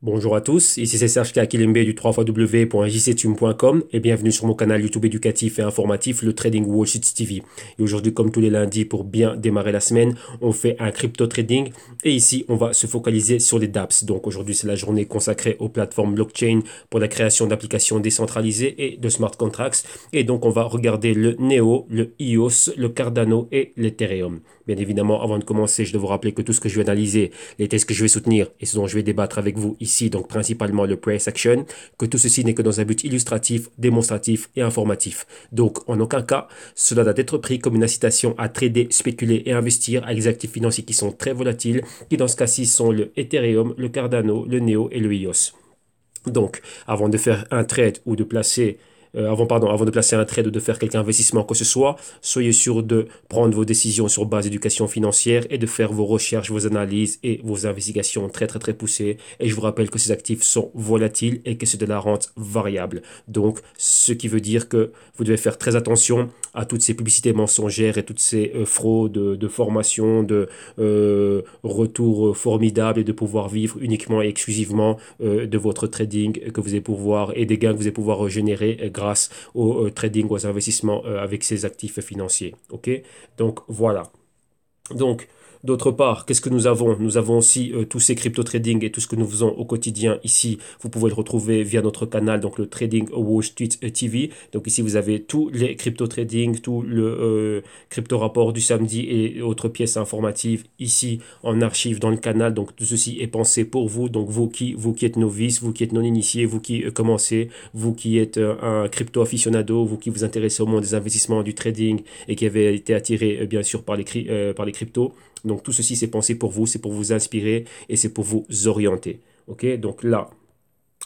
Bonjour à tous, ici c'est Serge Kakilembe du 3xw.jctum.com et bienvenue sur mon canal YouTube éducatif et informatif, le Trading Wall Street TV. Et aujourd'hui, comme tous les lundis, pour bien démarrer la semaine, on fait un crypto trading et ici on va se focaliser sur les dApps. Donc aujourd'hui, c'est la journée consacrée aux plateformes blockchain pour la création d'applications décentralisées et de smart contracts. Et donc on va regarder le Neo, le EOS, le Cardano et l'Ethereum. Bien évidemment, avant de commencer, je dois vous rappeler que tout ce que je vais analyser, les tests que je vais soutenir et ce dont je vais débattre avec vous ici, donc principalement le price action, que tout ceci n'est que dans un but illustratif, démonstratif et informatif. Donc, en aucun cas, cela doit être pris comme une incitation à trader, spéculer et investir avec des actifs financiers qui sont très volatiles, qui dans ce cas-ci sont le Ethereum, le Cardano, le Neo et le EOS. Donc, avant de faire un trade ou de placer avant de placer un trade ou de faire quelque investissement que ce soit, soyez sûr de prendre vos décisions sur base d'éducation financière et de faire vos recherches, vos analyses et vos investigations très poussées. Et je vous rappelle que ces actifs sont volatiles et que c'est de la rente variable. Donc, ce qui veut dire que vous devez faire très attention à toutes ces publicités mensongères et toutes ces fraudes de formation, de retours formidables et de pouvoir vivre uniquement et exclusivement de votre trading que vous allez pouvoir et des gains que vous allez pouvoir générer grâce au trading, aux investissements avec ces actifs financiers. Ok? Donc voilà. Donc, d'autre part, qu'est-ce que nous avons? Nous avons aussi tous ces crypto trading et tout ce que nous faisons au quotidien ici. Vous pouvez le retrouver via notre canal, donc le Trading Wall Street TV. Donc ici, vous avez tous les crypto trading, tout le crypto rapport du samedi et autres pièces informatives ici en archive dans le canal. Donc tout ceci est pensé pour vous. Donc vous qui êtes novice, vous qui êtes non initié, vous qui commencez, vous qui êtes un crypto aficionado, vous qui vous intéressez au monde des investissements, du trading et qui avez été attiré bien sûr par les cryptos. Donc tout ceci c'est pensé pour vous, c'est pour vous inspirer et c'est pour vous orienter. Ok, donc là,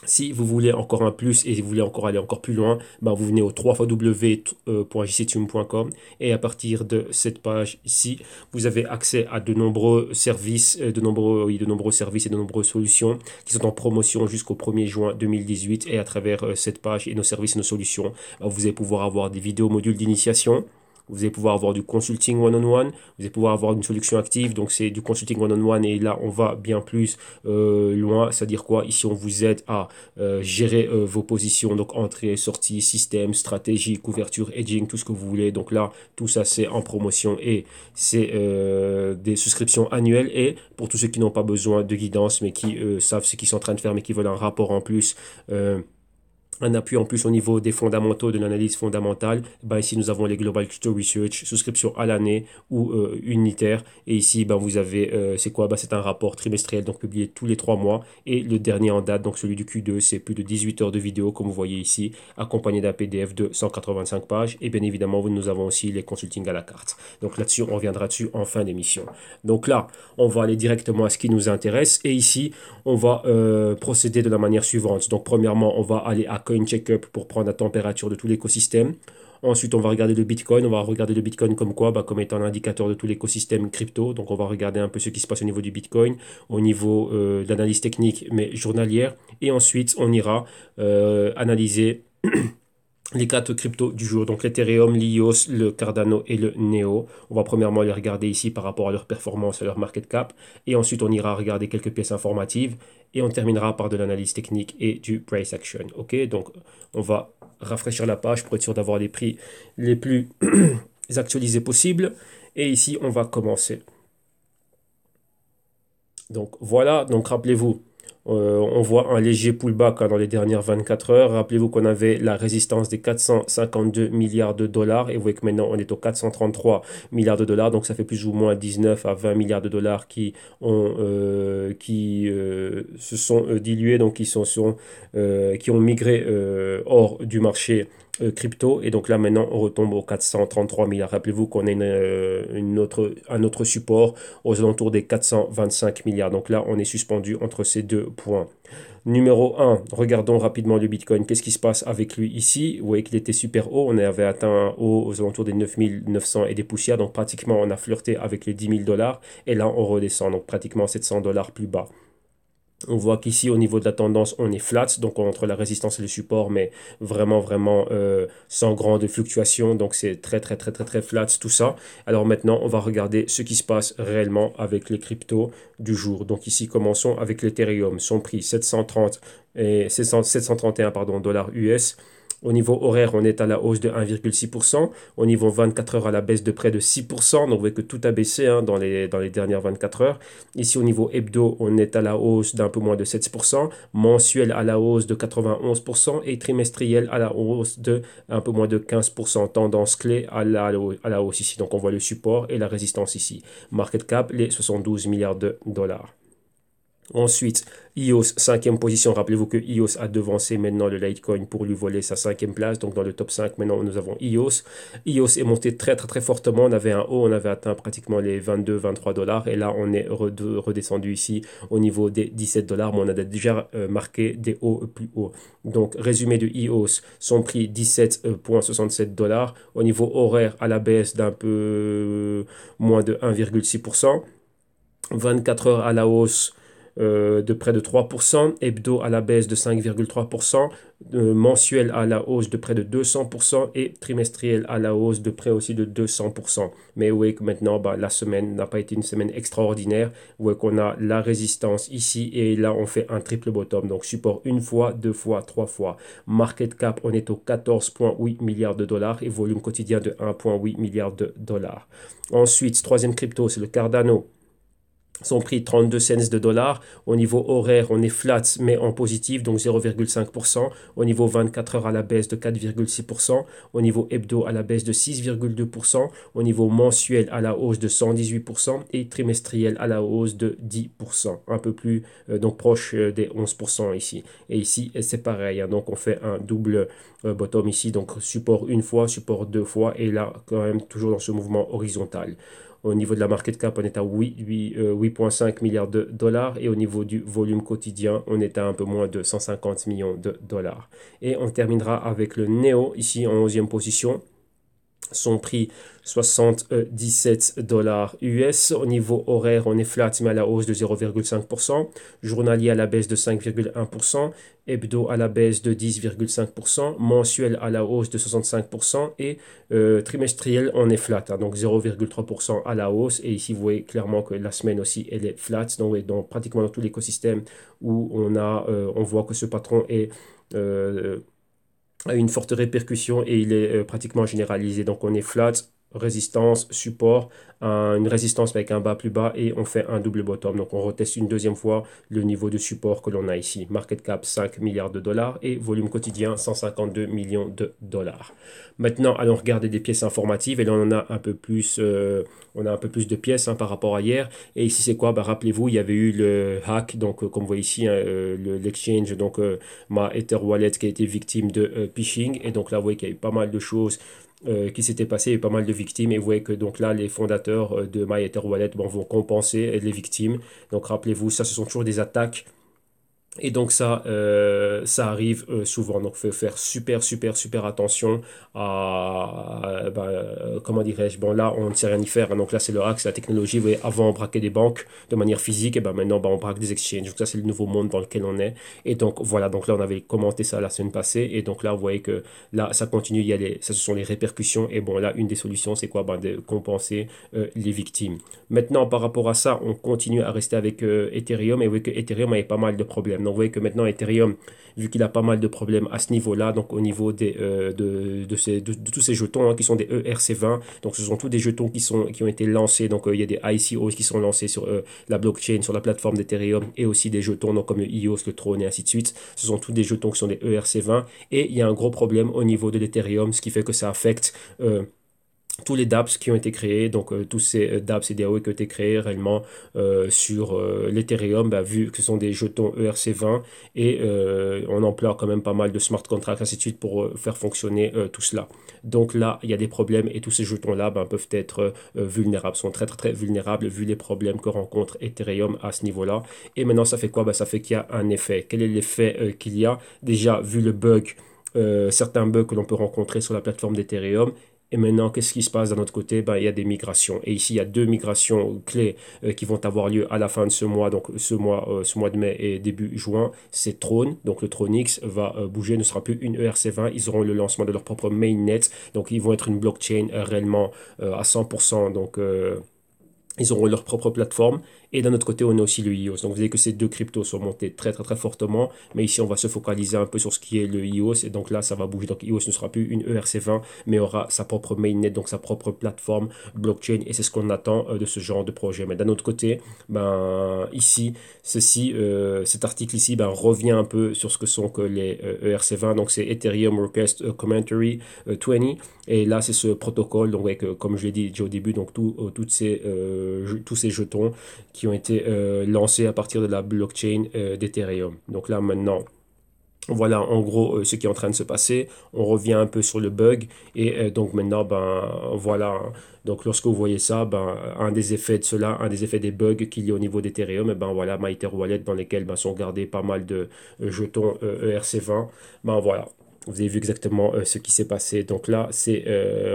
si vous voulez encore un plus et vous voulez encore aller encore plus loin, ben vous venez au www.jctum.com et à partir de cette page ici, vous avez accès à de nombreux services, de nombreux services et de nombreuses solutions qui sont en promotion jusqu'au 1er juin 2018 et à travers cette page et nos services et nos solutions, ben, vous allez pouvoir avoir des vidéos modules d'initiation. Vous allez pouvoir avoir du consulting one-on-one, vous allez pouvoir avoir une solution active, donc c'est du consulting one-on-one et là on va bien plus loin, c'est-à-dire quoi? Ici on vous aide à gérer vos positions, donc entrée, sortie, système, stratégie, couverture, hedging, tout ce que vous voulez. Donc là, tout ça c'est en promotion et c'est des souscriptions annuelles et pour tous ceux qui n'ont pas besoin de guidance mais qui savent ce qu'ils sont en train de faire mais qui veulent un rapport en plus. Un appui en plus au niveau des fondamentaux, de l'analyse fondamentale. Ben ici, nous avons les Global Crypto Research, souscription à l'année ou unitaire. Et ici, ben vous avez, c'est quoi? Ben, c'est un rapport trimestriel, donc publié tous les 3 mois. Et le dernier en date, donc celui du Q2, c'est plus de 18 heures de vidéo, comme vous voyez ici, accompagné d'un PDF de 185 pages. Et bien évidemment, nous avons aussi les consultings à la carte. Donc là-dessus, on reviendra dessus en fin d'émission. Donc là, on va aller directement à ce qui nous intéresse. Et ici, on va procéder de la manière suivante. Donc premièrement, on va aller à CoinCheckup pour prendre la température de tout l'écosystème. Ensuite, on va regarder le Bitcoin. On va regarder le Bitcoin comme quoi? Bah, comme étant l'indicateur de tout l'écosystème crypto. Donc, on va regarder un peu ce qui se passe au niveau du Bitcoin, au niveau de l'analyse technique, mais journalière. Et ensuite, on ira analyser les quatre cryptos du jour, donc l'Ethereum, l'IOS, le Cardano et le Neo. On va premièrement les regarder ici par rapport à leur performance, à leur market cap. Et ensuite, on ira regarder quelques pièces informatives. Et on terminera par de l'analyse technique et du price action. Ok, donc on va rafraîchir la page pour être sûr d'avoir les prix les plus actualisés possibles. Et ici, on va commencer. Donc voilà, donc rappelez-vous, on voit un léger pullback dans les dernières 24 heures. Rappelez-vous qu'on avait la résistance des 452 milliards de dollars et vous voyez que maintenant on est aux 433 milliards de dollars. Donc ça fait plus ou moins 19 à 20 milliards de dollars qui se sont dilués, donc qui ont migré hors du marché crypto. Et donc là, maintenant, on retombe aux 433 milliards. Rappelez-vous qu'on a un autre support aux alentours des 425 milliards. Donc là, on est suspendu entre ces deux points. Numéro un, regardons rapidement le Bitcoin. Qu'est-ce qui se passe avec lui ici? Vous voyez qu'il était super haut. On avait atteint un haut aux alentours des 9 900 et des poussières. Donc pratiquement, on a flirté avec les 10 000 dollars. Et là, on redescend. Donc pratiquement 700 dollars plus bas. On voit qu'ici, au niveau de la tendance, on est flat, donc entre la résistance et le support, mais vraiment sans grande fluctuation. Donc, c'est très flat tout ça. Alors maintenant, on va regarder ce qui se passe réellement avec les cryptos du jour. Donc ici, commençons avec l'Ethereum. Son prix 730 et 731 pardon, dollars US. Au niveau horaire, on est à la hausse de 1,6%. Au niveau 24 heures, à la baisse de près de 6%. Donc, vous voyez que tout a baissé dans les dernières 24 heures. Ici, au niveau hebdo, on est à la hausse d'un peu moins de 7%. Mensuel à la hausse de 91%. Et trimestriel à la hausse de un peu moins de 15%. Tendance clé à la hausse ici. Donc, on voit le support et la résistance ici. Market cap, les 72 milliards de dollars. Ensuite, EOS, cinquième position. Rappelez-vous que EOS a devancé maintenant le Litecoin pour lui voler sa cinquième place. Donc, dans le top 5, maintenant, nous avons EOS. EOS est monté très fortement. On avait un haut, on avait atteint pratiquement les 22-23 dollars. Et là, on est redescendu ici au niveau des 17 dollars. Mais on a déjà marqué des hauts plus hauts. Donc, résumé de EOS, son prix 17,67 dollars. Au niveau horaire, à la baisse d'un peu moins de 1,6%. 24 heures à la hausse de près de 3%, hebdo à la baisse de 5,3%, mensuel à la hausse de près de 200% et trimestriel à la hausse de près aussi de 200%. Mais vous voyez que maintenant, la semaine n'a pas été une semaine extraordinaire. Vous voyez qu'on a la résistance ici et là, on fait un triple bottom. Donc, support une fois, deux fois, trois fois. Market cap, on est au 14,8 milliards de dollars et volume quotidien de 1,8 milliard de dollars. Ensuite, troisième crypto, c'est le Cardano. Son prix 32 cents de dollars. Au niveau horaire, on est flat mais en positif, donc 0,5%. Au niveau 24 heures à la baisse de 4,6%. Au niveau hebdo à la baisse de 6,2%. Au niveau mensuel à la hausse de 118% et trimestriel à la hausse de 10%. Un peu plus donc proche des 11% ici. Et ici, c'est pareil. Hein, donc on fait un double bottom ici. Donc support une fois, support deux fois. Et là, quand même, toujours dans ce mouvement horizontal. Au niveau de la market cap, on est à 8,5 milliards de dollars. Et au niveau du volume quotidien, on est à un peu moins de 150 millions de dollars. Et on terminera avec le NEO, ici en 11e position. Son prix 77 dollars US. Au niveau horaire, on est flat mais à la hausse de 0,5%. Journalier à la baisse de 5,1%. Hebdo à la baisse de 10,5%. Mensuel à la hausse de 65%. Et trimestriel, on est flat. Hein, donc 0,3% à la hausse. Et ici, vous voyez clairement que la semaine aussi, elle est flat. Donc, pratiquement dans tout l'écosystème où on voit que ce patron est a une forte répercussion et il est pratiquement généralisé. Donc on est flat, résistance, support, une résistance avec un bas plus bas et on fait un double bottom. Donc on reteste une deuxième fois le niveau de support que l'on a ici. Market cap 5 milliards de dollars et volume quotidien 152 millions de dollars. Maintenant, allons regarder des pièces informatives et là on a un peu plus, de pièces par rapport à hier. Et ici c'est quoi? Rappelez-vous, il y avait eu le hack, donc comme vous voyez ici, hein, l'exchange, donc ma Ether Wallet qui a été victime de phishing. Et donc là vous voyez qu'il y a eu pas mal de choses qui s'était passé, et pas mal de victimes. Et vous voyez que donc là, les fondateurs de MyEtherWallet vont compenser les victimes. Donc rappelez-vous, ça, ce sont toujours des attaques. Et donc ça arrive souvent. Donc, il faut faire super attention comment dirais-je, bon là, on ne sait rien y faire. Hein. Donc là, c'est le hack, c'est la technologie. Vous voyez, avant, on braquait des banques de manière physique. Et maintenant, on braque des exchanges. Donc ça, c'est le nouveau monde dans lequel on est. Et donc, voilà. Donc là, on avait commenté ça la semaine passée. Et donc là, vous voyez que là, ça continue. Ça, ce sont les répercussions. Et bon, là, une des solutions, c'est quoi? De compenser les victimes. Maintenant, par rapport à ça, on continue à rester avec Ethereum. Et vous voyez que Ethereum avait pas mal de problèmes. Donc, vous voyez que maintenant, Ethereum, vu qu'il a pas mal de problèmes à ce niveau-là, donc au niveau de tous ces jetons qui sont des ERC20, donc ce sont tous des jetons qui ont été lancés. Donc, il y a des ICOs qui sont lancés sur la blockchain, sur la plateforme d'Ethereum, et aussi des jetons donc, comme le EOS, le Tron, et ainsi de suite. Ce sont tous des jetons qui sont des ERC20. Et il y a un gros problème au niveau de l'Ethereum, ce qui fait que ça affecte tous les dApps qui ont été créés, donc tous ces dApps et DAO qui ont été créés réellement sur l'Ethereum, vu que ce sont des jetons ERC20 et on emploie quand même pas mal de smart contracts, ainsi de suite, pour faire fonctionner tout cela. Donc là, il y a des problèmes et tous ces jetons-là peuvent être vulnérables, sont très vulnérables vu les problèmes que rencontre Ethereum à ce niveau-là. Et maintenant, ça fait quoi? Ça fait qu'il y a un effet. Quel est l'effet qu'il y a? Déjà, vu le bug, certains bugs que l'on peut rencontrer sur la plateforme d'Ethereum, Et maintenant, qu'est-ce qui se passe d'un autre côté? Ben, il y a des migrations. Et ici, il y a deux migrations clés qui vont avoir lieu à la fin de ce mois, donc ce mois de mai et début juin. C'est Throne, donc le Tronix va bouger, ne sera plus une ERC20. Ils auront le lancement de leur propre mainnet. Donc, ils vont être une blockchain réellement à 100%. Donc, ils auront leur propre plateforme. Et d'un autre côté, on a aussi le EOS. Donc, vous voyez que ces deux cryptos sont montés très, très, très fortement. Mais ici, on va se focaliser un peu sur ce qui est le EOS. Et donc là, ça va bouger. Donc, EOS ne sera plus une ERC20, mais aura sa propre mainnet, donc sa propre plateforme blockchain. Et c'est ce qu'on attend de ce genre de projet. Mais d'un autre côté, ben, ici, cet article ici, ben, revient un peu sur ce que sont que les ERC20. Donc, c'est Ethereum Request Commentary 20. Et là, c'est ce protocole, donc avec, comme je l'ai dit déjà au début, donc tous ces jetons qui ont été lancés à partir de la blockchain d'Ethereum. Donc là, maintenant, voilà en gros ce qui est en train de se passer. On revient un peu sur le bug et donc maintenant, ben voilà. Donc lorsque vous voyez ça, ben, un des effets de cela, un des effets des bugs qu'il y a au niveau d'Ethereum, et ben voilà, MyEtherWallet dans lesquels ben, sont gardés pas mal de jetons ERC20. Ben voilà. Vous avez vu exactement ce qui s'est passé. Donc là, c'est,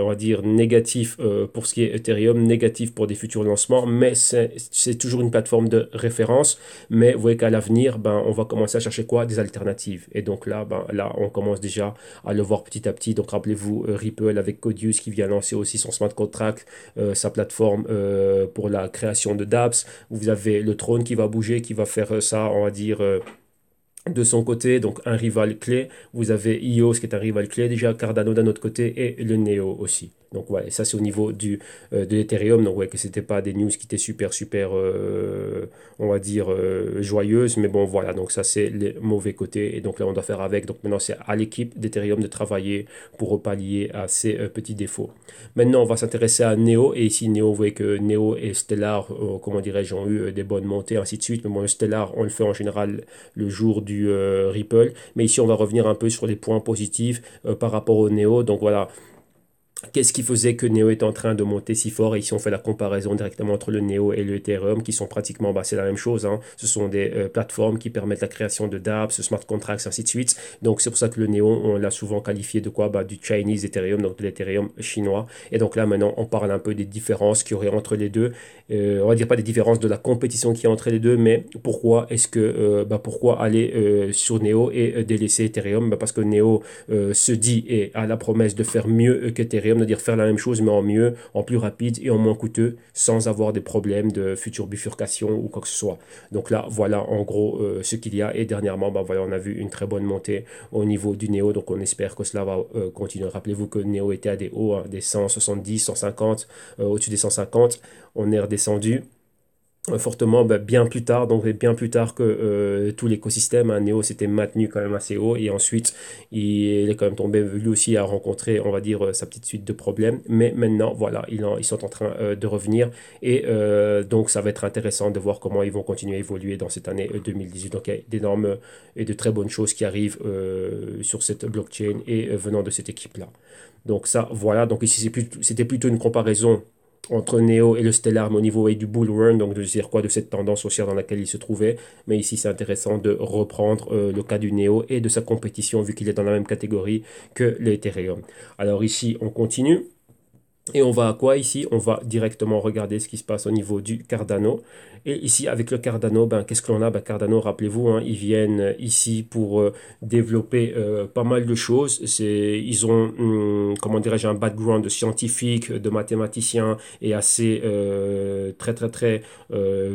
on va dire, négatif pour ce qui est Ethereum, négatif pour des futurs lancements, mais c'est toujours une plateforme de référence. Mais vous voyez qu'à l'avenir, ben, on va commencer à chercher quoi? Des alternatives. Et donc là, ben, là, on commence déjà à le voir petit à petit. Donc rappelez-vous, Ripple avec Codius qui vient lancer aussi son smart contract, sa plateforme pour la création de dApps. Vous avez le Throne qui va bouger, qui va faire ça, on va dire de son côté, donc un rival clé. Vous avez EOS qui est un rival clé déjà, Cardano d'un autre côté et le Neo aussi. Donc ouais, ça c'est au niveau de l'Ethereum. Donc ouais, que c'était pas des news qui étaient super, on va dire, joyeuses. Mais bon, voilà, donc ça c'est les mauvais côtés. Et donc là, on doit faire avec. Donc maintenant, c'est à l'équipe d'Ethereum de travailler pour pallier à ces petits défauts. Maintenant, on va s'intéresser à Neo. Et ici, Neo, vous voyez que Neo et Stellar, comment dirais-je, ont eu des bonnes montées, ainsi de suite. Mais bon, le Stellar, on le fait en général le jour du Ripple. Mais ici, on va revenir un peu sur les points positifs par rapport au Neo. Donc voilà, qu'est-ce qui faisait que Neo est en train de monter si fort? Et ici, on fait la comparaison directement entre le Neo et le Ethereum, qui sont pratiquement, bah, c'est la même chose, hein. Ce sont des plateformes qui permettent la création de dApps, smart contracts, ainsi de suite. Donc, c'est pour ça que le Neo, on l'a souvent qualifié de quoi? Bah, du Chinese Ethereum, donc de l'Ethereum chinois. Et donc là, maintenant, on parle un peu des différences qu'il y aurait entre les deux. On va dire pas des différences de la compétition qu'il y a entre les deux, mais pourquoi est-ce que, pourquoi aller sur Neo et délaisser Ethereum? Bah, parce que Neo se dit et a la promesse de faire mieux qu'Ethereum, c'est-à-dire faire la même chose mais en mieux, en plus rapide et en moins coûteux sans avoir des problèmes de future bifurcation ou quoi que ce soit. Donc là, voilà en gros ce qu'il y a. Et dernièrement, ben voilà, on a vu une très bonne montée au niveau du Neo. Donc on espère que cela va continuer. Rappelez-vous que Neo était à des hauts, hein, des 170, 150, au-dessus des 150. On est redescendu fortement bien plus tard, donc bien plus tard que tout l'écosystème. Hein, Neo s'était maintenu quand même assez haut et ensuite il est quand même tombé, lui aussi a rencontré, on va dire, sa petite suite de problèmes. Mais maintenant, voilà, ils sont en train de revenir et donc ça va être intéressant de voir comment ils vont continuer à évoluer dans cette année 2018. Donc il y a d'énormes et de très bonnes choses qui arrivent sur cette blockchain et venant de cette équipe-là. Donc ça, voilà, donc ici c'était plutôt une comparaison entre Neo et le Stellar, mais au niveau du bull run, donc de dire quoi de cette tendance haussière dans laquelle il se trouvait. Mais ici, c'est intéressant de reprendre le cas du Neo et de sa compétition, vu qu'il est dans la même catégorie que l'Ethereum. Alors ici, on continue. Et on va à quoi ici? On va directement regarder ce qui se passe au niveau du Cardano. Et ici, avec le Cardano, qu'est-ce que l'on a? Cardano, rappelez-vous, hein, ils viennent ici pour développer pas mal de choses. Ils ont, comment dirais-je, un background de scientifique, de mathématicien et assez très, très, très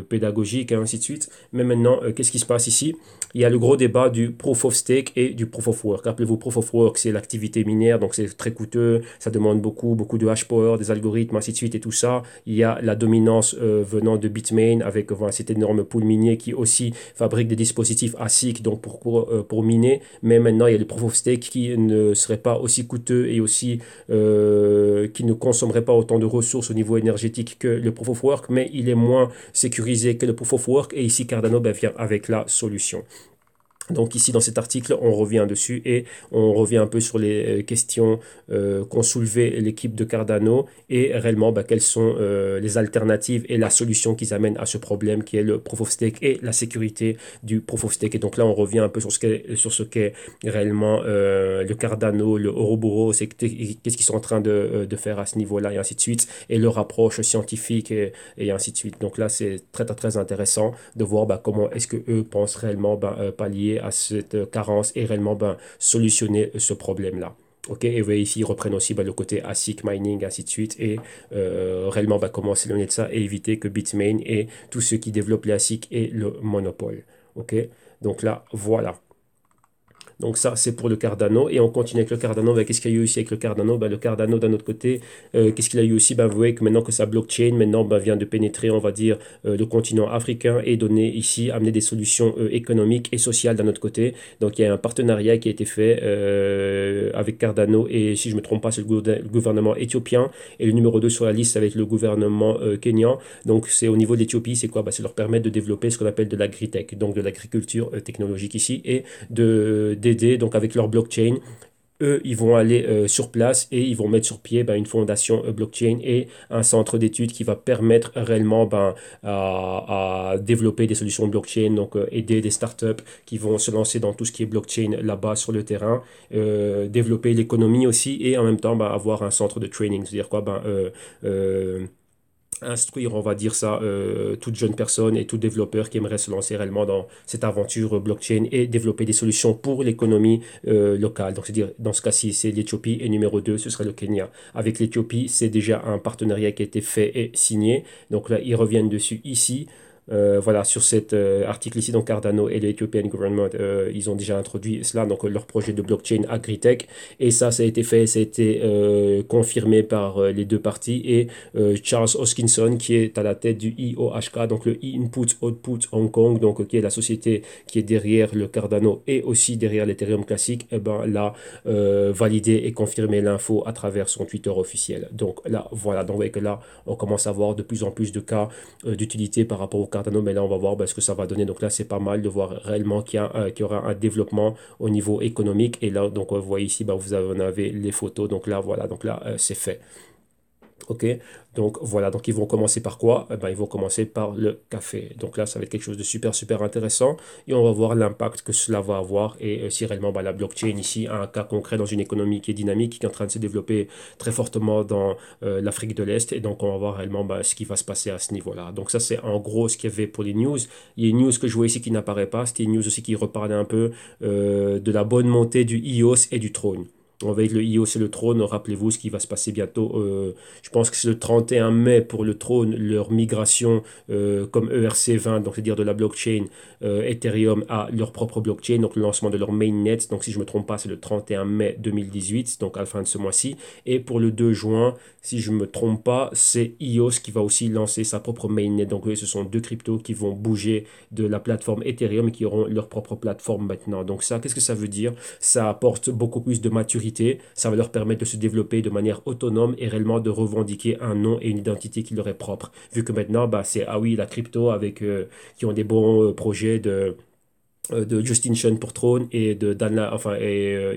pédagogique, et ainsi de suite. Mais maintenant, qu'est-ce qui se passe ici? Il y a le gros débat du proof of stake et du proof of work. Rappelez-vous, proof of work, c'est l'activité minière, donc c'est très coûteux, ça demande beaucoup de hash power, des algorithmes, ainsi de suite et tout ça. Il y a la dominance venant de Bitmain avec voilà, cet énorme pool minier qui aussi fabrique des dispositifs ASIC donc pour miner. Mais maintenant, il y a le proof of stake qui ne serait pas aussi coûteux et aussi qui ne consommerait pas autant de ressources au niveau énergétique que le proof of work, mais il est moins sécurisé que le proof of work. Et ici, Cardano vient avec la solution. Donc ici dans cet article, on revient dessus et on revient un peu sur les questions qu'ont soulevées l'équipe de Cardano et réellement quelles sont les alternatives et la solution qu'ils amènent à ce problème qui est le proof of stake et la sécurité du proof of stake. Et donc là, on revient un peu sur ce qu'est réellement le Cardano, le Ouroboros, qu'est-ce qu'ils sont en train de faire à ce niveau-là et ainsi de suite, et leur approche scientifique et ainsi de suite. Donc là, c'est très très très intéressant de voir comment est-ce que eux pensent réellement pallier à cette carence et réellement solutionner ce problème-là. Ok, et vous voyez ici, ils reprennent aussi le côté ASIC mining, ainsi de suite, et réellement comment s'éloigner de ça et éviter que Bitmain et tous ceux qui développent les ASIC aient le monopole. Ok, donc là, voilà. Donc ça, c'est pour le Cardano. Et on continue avec le Cardano. Qu'est-ce qu'il y a eu aussi avec le Cardano? Le Cardano, d'un autre côté, qu'est-ce qu'il a eu aussi? Vous voyez que maintenant que sa blockchain maintenant, vient de pénétrer, on va dire, le continent africain et donner ici, amener des solutions économiques et sociales d'un autre côté. Donc il y a un partenariat qui a été fait avec Cardano et si je ne me trompe pas, c'est le gouvernement éthiopien. Et le numéro 2 sur la liste, ça va être le gouvernement kényan. Donc c'est au niveau de l'Éthiopie, c'est quoi? C'est leur permettre de développer ce qu'on appelle de l'agritech, donc de l'agriculture technologique ici et d'aider donc avec leur blockchain. Eux, ils vont aller sur place et ils vont mettre sur pied une fondation blockchain et un centre d'études qui va permettre réellement à développer des solutions blockchain, donc aider des startups qui vont se lancer dans tout ce qui est blockchain là-bas sur le terrain, développer l'économie aussi et en même temps avoir un centre de training, c'est-à-dire quoi instruire, on va dire ça, toute jeune personne et tout développeur qui aimerait se lancer réellement dans cette aventure blockchain et développer des solutions pour l'économie locale. Donc, c'est-à-dire, dans ce cas-ci, c'est l'Éthiopie et numéro 2, ce serait le Kenya. Avec l'Éthiopie, c'est déjà un partenariat qui a été fait et signé. Donc là, ils reviennent dessus ici. Voilà, sur cet article ici, donc Cardano et l'Ethiopian Government, ils ont déjà introduit cela, donc leur projet de blockchain agritech. Et ça a été fait, ça a été confirmé par les deux parties. Et Charles Hoskinson, qui est à la tête du IOHK, donc le Input Output Hong Kong, donc qui est la société qui est derrière le Cardano et aussi derrière l'Ethereum classique, l'a validé et confirmé l'info à travers son Twitter officiel. Donc là, voilà, donc vous voyez que là, on commence à voir de plus en plus de cas d'utilité par rapport au Cardano, mais là on va voir ce que ça va donner. Donc là c'est pas mal de voir réellement qu'il y aura un développement au niveau économique. Et là donc vous voyez ici, vous en avez les photos. Donc là voilà, donc là c'est fait. Ok, donc voilà, donc ils vont commencer par quoi? Ils vont commencer par le café. Donc là, ça va être quelque chose de super, super intéressant et on va voir l'impact que cela va avoir et si réellement la blockchain ici a un cas concret dans une économie qui est dynamique, qui est en train de se développer très fortement dans l'Afrique de l'Est et donc on va voir réellement ce qui va se passer à ce niveau-là. Donc ça, c'est en gros ce qu'il y avait pour les news. Il y a une news que je vois ici qui n'apparaît pas, c'était une news aussi qui reparlait un peu de la bonne montée du EOS et du Trône. On va avec le IO, c'est le trône. Rappelez-vous ce qui va se passer bientôt. Je pense que c'est le 31 mai pour le trône, leur migration comme ERC20, donc c'est-à-dire de la blockchain Ethereum à leur propre blockchain, donc le lancement de leur mainnet. Donc si je ne me trompe pas, c'est le 31 mai 2018, donc à la fin de ce mois-ci. Et pour le 2 juin, si je ne me trompe pas, c'est EOS qui va aussi lancer sa propre mainnet. Donc oui, ce sont deux cryptos qui vont bouger de la plateforme Ethereum et qui auront leur propre plateforme maintenant. Donc ça, qu'est-ce que ça veut dire? Ça apporte beaucoup plus de maturité, ça va leur permettre de se développer de manière autonome et réellement de revendiquer un nom et une identité qui leur est propre. Vu que maintenant, c'est ah oui, la crypto avec qui ont des bons projets de Justin Sun pour Throne et de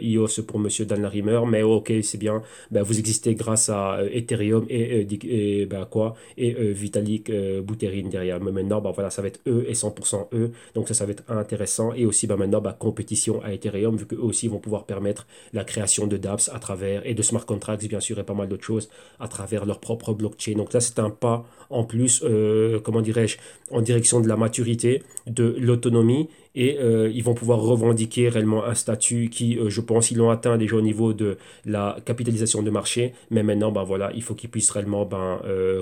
iOS pour Monsieur Dan Larimer, mais ok, c'est bien, vous existez grâce à Ethereum et Vitalik Buterin derrière. Mais maintenant, voilà, ça va être eux et 100% eux, donc ça va être intéressant et aussi maintenant compétition à Ethereum vu qu'eux aussi vont pouvoir permettre la création de dApps à travers et de smart contracts bien sûr et pas mal d'autres choses à travers leur propre blockchain. Donc là, c'est un pas en plus, comment dirais-je, en direction de la maturité, de l'autonomie et ils vont pouvoir revendiquer réellement un statut qui, je pense, ils l'ont atteint déjà au niveau de la capitalisation de marché, mais maintenant, voilà, il faut qu'ils puissent réellement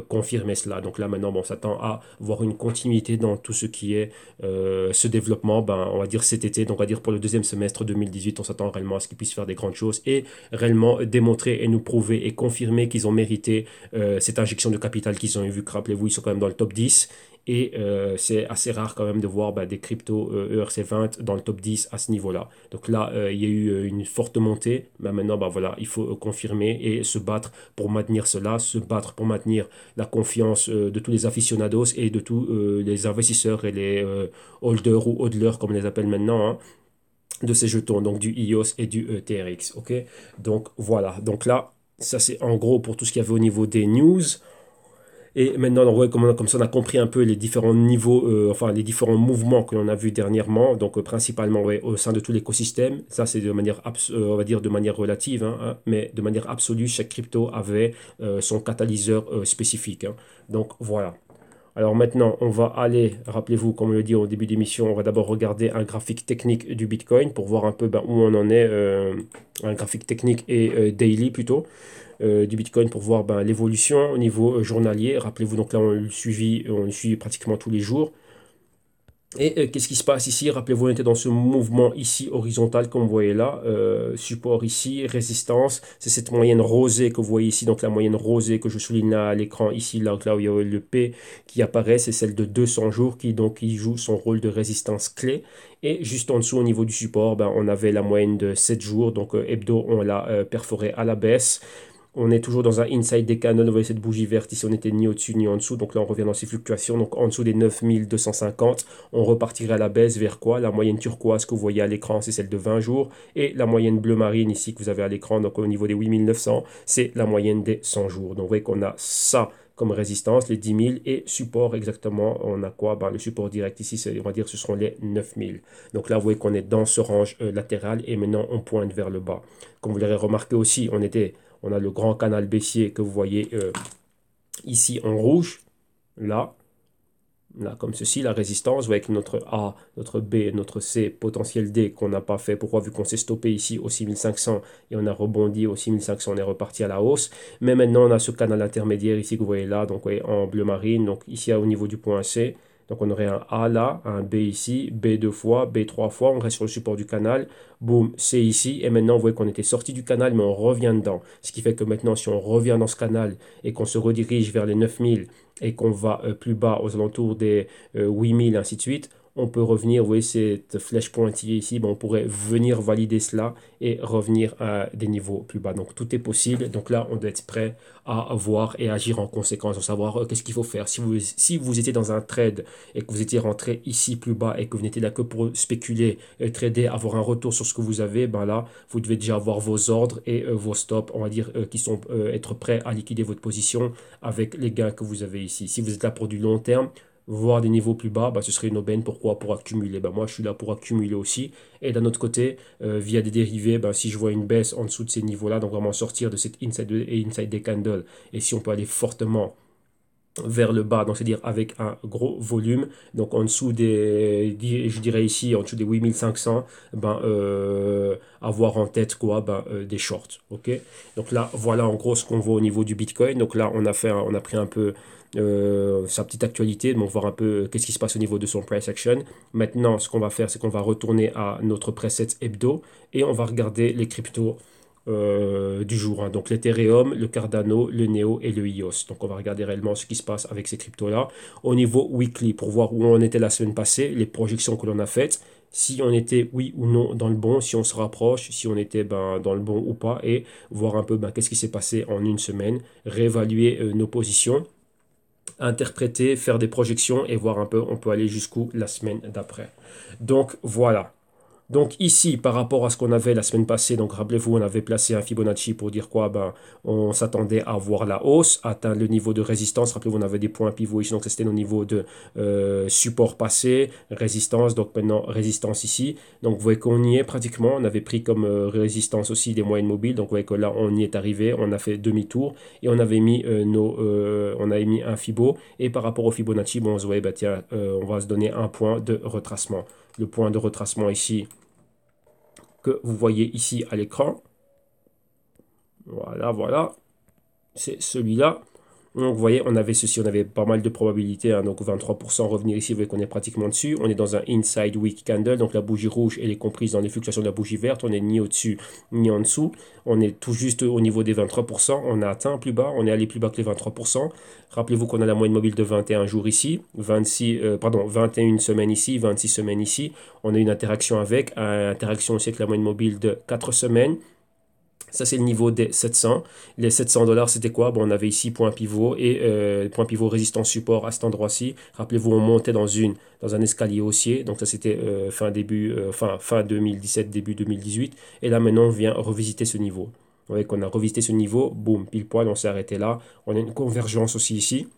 confirmer cela. Donc là, maintenant, on s'attend à voir une continuité dans tout ce qui est ce développement, on va dire cet été, donc on va dire pour le deuxième semestre 2018, on s'attend réellement à ce qu'ils puissent faire des grandes choses et réellement démontrer et nous prouver et confirmer qu'ils ont mérité cette injection de capital qu'ils ont eu, vu que rappelez-vous, ils sont quand même dans le top 10. Et c'est assez rare quand même de voir des cryptos ERC20 dans le top 10 à ce niveau-là. Donc là, il y a eu une forte montée. Mais maintenant, voilà, il faut confirmer et se battre pour maintenir cela, se battre pour maintenir la confiance de tous les aficionados et de tous les investisseurs et les holders ou hodlers, comme on les appelle maintenant, hein, de ces jetons, donc du EOS et du TRX. Ok, donc voilà. Donc là, ça c'est en gros pour tout ce qu'il y avait au niveau des news. Et maintenant, ouais, comme ça, on a compris un peu les différents niveaux, enfin les différents mouvements que l'on a vus dernièrement. Donc principalement ouais, au sein de tout l'écosystème. Ça, c'est de manière, on va dire de manière relative, mais de manière absolue, chaque crypto avait son catalyseur spécifique, hein. Donc voilà. Alors maintenant, on va aller, rappelez-vous, comme on le dit au début d'émission, on va d'abord regarder un graphique technique du Bitcoin pour voir un peu où on en est, un graphique technique et daily plutôt du Bitcoin pour voir l'évolution au niveau journalier. Rappelez-vous, donc là, on le suit pratiquement tous les jours. Et qu'est-ce qui se passe ici? Rappelez-vous, on était dans ce mouvement ici horizontal, comme vous voyez là. Support ici, résistance. C'est cette moyenne rosée que vous voyez ici. Donc la moyenne rosée que je souligne là à l'écran ici, là où il y a le P qui apparaît, c'est celle de 200 jours qui joue son rôle de résistance clé. Et juste en dessous, au niveau du support, on avait la moyenne de 7 jours. Donc hebdo, on l'a perforé à la baisse. On est toujours dans un inside des canons. Vous voyez cette bougie verte ici, on n'était ni au-dessus ni en dessous. Donc là, on revient dans ces fluctuations. Donc en dessous des 9250, on repartirait à la baisse vers quoi? La moyenne turquoise que vous voyez à l'écran, c'est celle de 20 jours. Et la moyenne bleu marine ici que vous avez à l'écran, donc au niveau des 8900, c'est la moyenne des 100 jours. Donc vous voyez qu'on a ça comme résistance, les 10 000, et support exactement, on a quoi? Le support direct ici, on va dire ce seront les 9000. Donc là, vous voyez qu'on est dans ce range latéral et maintenant on pointe vers le bas. Comme vous l'avez remarqué aussi, on a le grand canal baissier que vous voyez ici en rouge, là, là comme ceci, la résistance, vous voyez que notre A, notre B, notre C, potentiel D qu'on n'a pas fait. Pourquoi? Vu qu'on s'est stoppé ici au 6500 et on a rebondi au 6500, on est reparti à la hausse. Mais maintenant, on a ce canal intermédiaire ici que vous voyez là, donc vous voyez, en bleu marine, donc ici au niveau du point C. Donc on aurait un A là, un B ici, B deux fois, B trois fois, on reste sur le support du canal, boum, C ici, et maintenant vous voyez qu'on était sorti du canal, mais on revient dedans. Ce qui fait que maintenant, si on revient dans ce canal et qu'on se redirige vers les 9000 et qu'on va plus bas aux alentours des 8000, ainsi de suite, on peut revenir, vous voyez cette flèche pointillée ici, on pourrait venir valider cela et revenir à des niveaux plus bas. Donc tout est possible. Donc là, on doit être prêt à voir et agir en conséquence, à savoir qu'est-ce qu'il faut faire. Si vous étiez dans un trade et que vous étiez rentré ici plus bas et que vous n'étiez là que pour spéculer, trader, avoir un retour sur ce que vous avez, là, vous devez déjà avoir vos ordres et vos stops, on va dire, qui sont être prêts à liquider votre position avec les gains que vous avez ici. Si vous êtes là pour du long terme, voir des niveaux plus bas, ce serait une aubaine. Pourquoi? Pour accumuler. Moi, je suis là pour accumuler aussi. Et d'un autre côté, via des dérivés, si je vois une baisse en dessous de ces niveaux-là, donc vraiment sortir de cette inside des candles, et si on peut aller fortement vers le bas, donc c'est-à-dire avec un gros volume, donc en dessous je dirais ici, en dessous des 8500, avoir en tête quoi, des shorts, ok? Donc là, voilà en gros ce qu'on voit au niveau du Bitcoin. Donc là, on a pris un peu sa petite actualité, donc voir un peu qu'est-ce qui se passe au niveau de son price action. Maintenant, ce qu'on va faire, c'est qu'on va retourner à notre preset hebdo et on va regarder les cryptos du jour, hein. Donc l'Ethereum, le Cardano, le Neo et le EOS. Donc on va regarder réellement ce qui se passe avec ces cryptos-là. Au niveau weekly, pour voir où on était la semaine passée, les projections que l'on a faites, si on était oui ou non dans le bon, si on se rapproche, si on était dans le bon ou pas, et voir un peu qu'est-ce qui s'est passé en une semaine, réévaluer nos positions, interpréter, faire des projections et voir un peu on peut aller jusqu'où la semaine d'après. Donc voilà. Donc ici, par rapport à ce qu'on avait la semaine passée, donc rappelez-vous, on avait placé un Fibonacci pour dire quoi? On s'attendait à voir la hausse, atteindre le niveau de résistance. Rappelez-vous, on avait des points pivots ici, donc c'était nos niveaux de support passé, résistance, donc maintenant résistance ici. Donc vous voyez qu'on y est pratiquement, on avait pris comme résistance aussi des moyennes mobiles, donc vous voyez que là on y est arrivé, on a fait demi-tour et on avait mis on avait mis un Fibo, et par rapport au Fibonacci, on se voyait, tiens, on va se donner un point de retracement. Le point de retracement ici, que vous voyez ici à l'écran. Voilà, voilà. C'est celui-là. Donc vous voyez, on avait ceci, on avait pas mal de probabilités, hein, donc 23% revenir ici, vous voyez qu'on est pratiquement dessus. On est dans un inside weak candle, donc la bougie rouge, elle est comprise dans les fluctuations de la bougie verte. On n'est ni au-dessus ni en dessous. On est tout juste au niveau des 23%. On a atteint plus bas, on est allé plus bas que les 23%. Rappelez-vous qu'on a la moyenne mobile de 21 jours ici, 21 semaines ici, 26 semaines ici. On a une interaction avec, interaction aussi avec la moyenne mobile de 4 semaines. Ça, c'est le niveau des 700. Les 700 dollars, c'était quoi? Bon, on avait ici point pivot et point pivot résistance support à cet endroit-ci. Rappelez-vous, on montait dans un escalier haussier. Donc, ça, c'était fin 2017, début 2018. Et là, maintenant, on vient revisiter ce niveau. Vous voyez qu'on a revisité ce niveau. Boum, pile poil, on s'est arrêté là. On a une convergence aussi ici.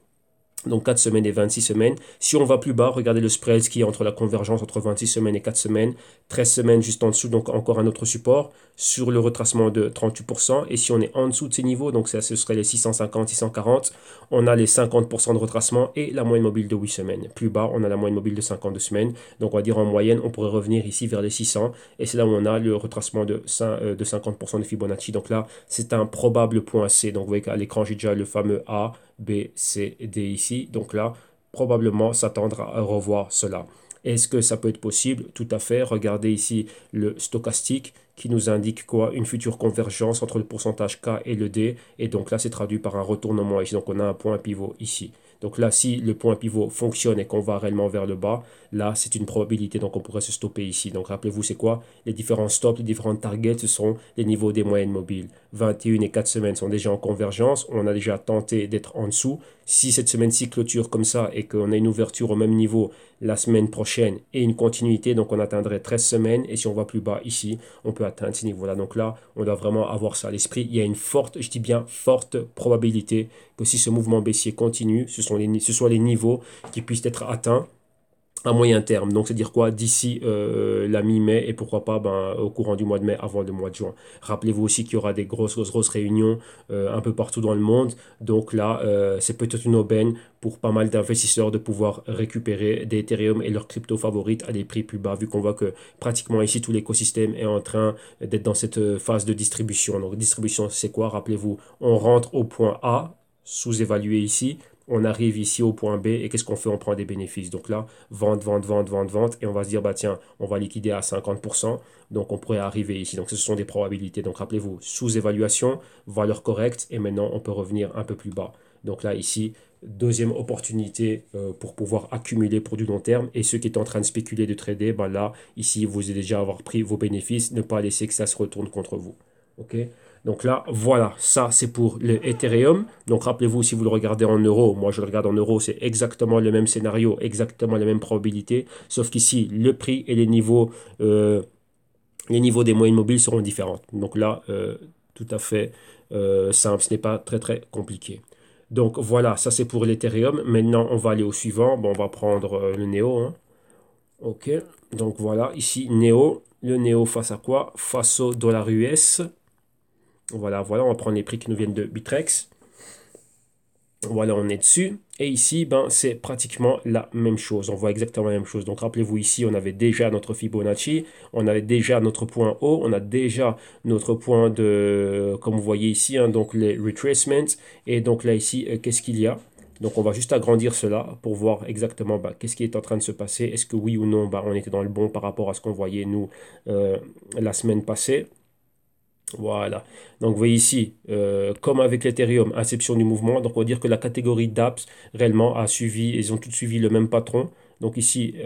Donc 4 semaines et 26 semaines. Si on va plus bas, regardez le spread qui est entre la convergence entre 26 semaines et 4 semaines. 13 semaines juste en dessous, donc encore un autre support sur le retracement de 38%. Et si on est en dessous de ces niveaux, donc ça, ce serait les 650, 640, on a les 50% de retracement et la moyenne mobile de 8 semaines. Plus bas, on a la moyenne mobile de 52 semaines. Donc on va dire en moyenne, on pourrait revenir ici vers les 600. Et c'est là où on a le retracement de 50% de Fibonacci. Donc là, c'est un probable point C. Donc vous voyez qu'à l'écran, j'ai déjà le fameux A, B, C, D ici. Donc là, probablement s'attendre à revoir cela. Est-ce que ça peut être possible? Tout à fait. Regardez ici le stochastique qui nous indique quoi? Une future convergence entre le pourcentage K et le D. Et donc là, c'est traduit par un retournement ici. Donc on a un point pivot ici. Donc là, si le point pivot fonctionne et qu'on va réellement vers le bas, là, c'est une probabilité. Donc on pourrait se stopper ici. Donc rappelez-vous, c'est quoi? Les différents stops, les différentes targets, ce sont les niveaux des moyennes mobiles. 21 et 4 semaines sont déjà en convergence. On a déjà tenté d'être en dessous. Si cette semaine-ci clôture comme ça et qu'on a une ouverture au même niveau la semaine prochaine et une continuité, donc on atteindrait 13 semaines. Et si on va plus bas ici, on peut atteindre ces niveaux-là. Donc là, on doit vraiment avoir ça à l'esprit. Il y a une forte, je dis bien forte probabilité que si ce mouvement baissier continue, ce soit les niveaux qui puissent être atteints à moyen terme. Donc, c'est-à-dire quoi? D'ici la mi-mai et pourquoi pas au courant du mois de mai avant le mois de juin. Rappelez-vous aussi qu'il y aura des grosses réunions un peu partout dans le monde. Donc là, c'est peut-être une aubaine pour pas mal d'investisseurs de pouvoir récupérer des Ethereum et leurs cryptos favorites à des prix plus bas, vu qu'on voit que pratiquement ici, tout l'écosystème est en train d'être dans cette phase de distribution. Donc, distribution, c'est quoi? Rappelez-vous, on rentre au point A, sous-évalué ici, on arrive ici au point B et qu'est-ce qu'on fait? On prend des bénéfices. Donc là, vente et on va se dire, bah tiens, on va liquider à 50%. Donc on pourrait arriver ici. Donc ce sont des probabilités. Donc rappelez-vous, sous-évaluation, valeur correcte et maintenant on peut revenir un peu plus bas. Donc là, ici, deuxième opportunité pour pouvoir accumuler pour du long terme. Et ceux qui étaient en train de spéculer, de trader, bah là, ici, vous allez déjà avoir pris vos bénéfices. Ne pas laisser que ça se retourne contre vous. OK? Donc là, voilà, ça c'est pour le Ethereum. Donc rappelez-vous, si vous le regardez en euros, moi je le regarde en euros, c'est exactement le même scénario, exactement les mêmes probabilités, sauf qu'ici, le prix et les niveaux des moyennes mobiles seront différents. Donc là, tout à fait simple, ce n'est pas très très compliqué. Donc voilà, ça c'est pour l'Ethereum. Maintenant, on va aller au suivant. Bon, on va prendre le Neo, hein. OK, donc voilà, ici Neo. Le Neo face à quoi? Face au dollar US. Voilà, on va prendre les prix qui nous viennent de Bitrex. Voilà, on est dessus. Et ici, c'est pratiquement la même chose. On voit exactement la même chose. Donc, rappelez-vous, ici, on avait déjà notre Fibonacci. On avait déjà notre point haut. On a déjà notre point de, comme vous voyez ici, hein, donc les retracements. Et donc là, ici, qu'est-ce qu'il y a? Donc, on va juste agrandir cela pour voir exactement qu'est-ce qui est en train de se passer. Est-ce que oui ou non, on était dans le bon par rapport à ce qu'on voyait, nous, la semaine passée. Voilà. Donc, vous voyez ici, comme avec l'Ethereum, inception du mouvement. Donc, on va dire que la catégorie d'apps, réellement, a suivi, ils ont toutes suivi le même patron. Donc, ici,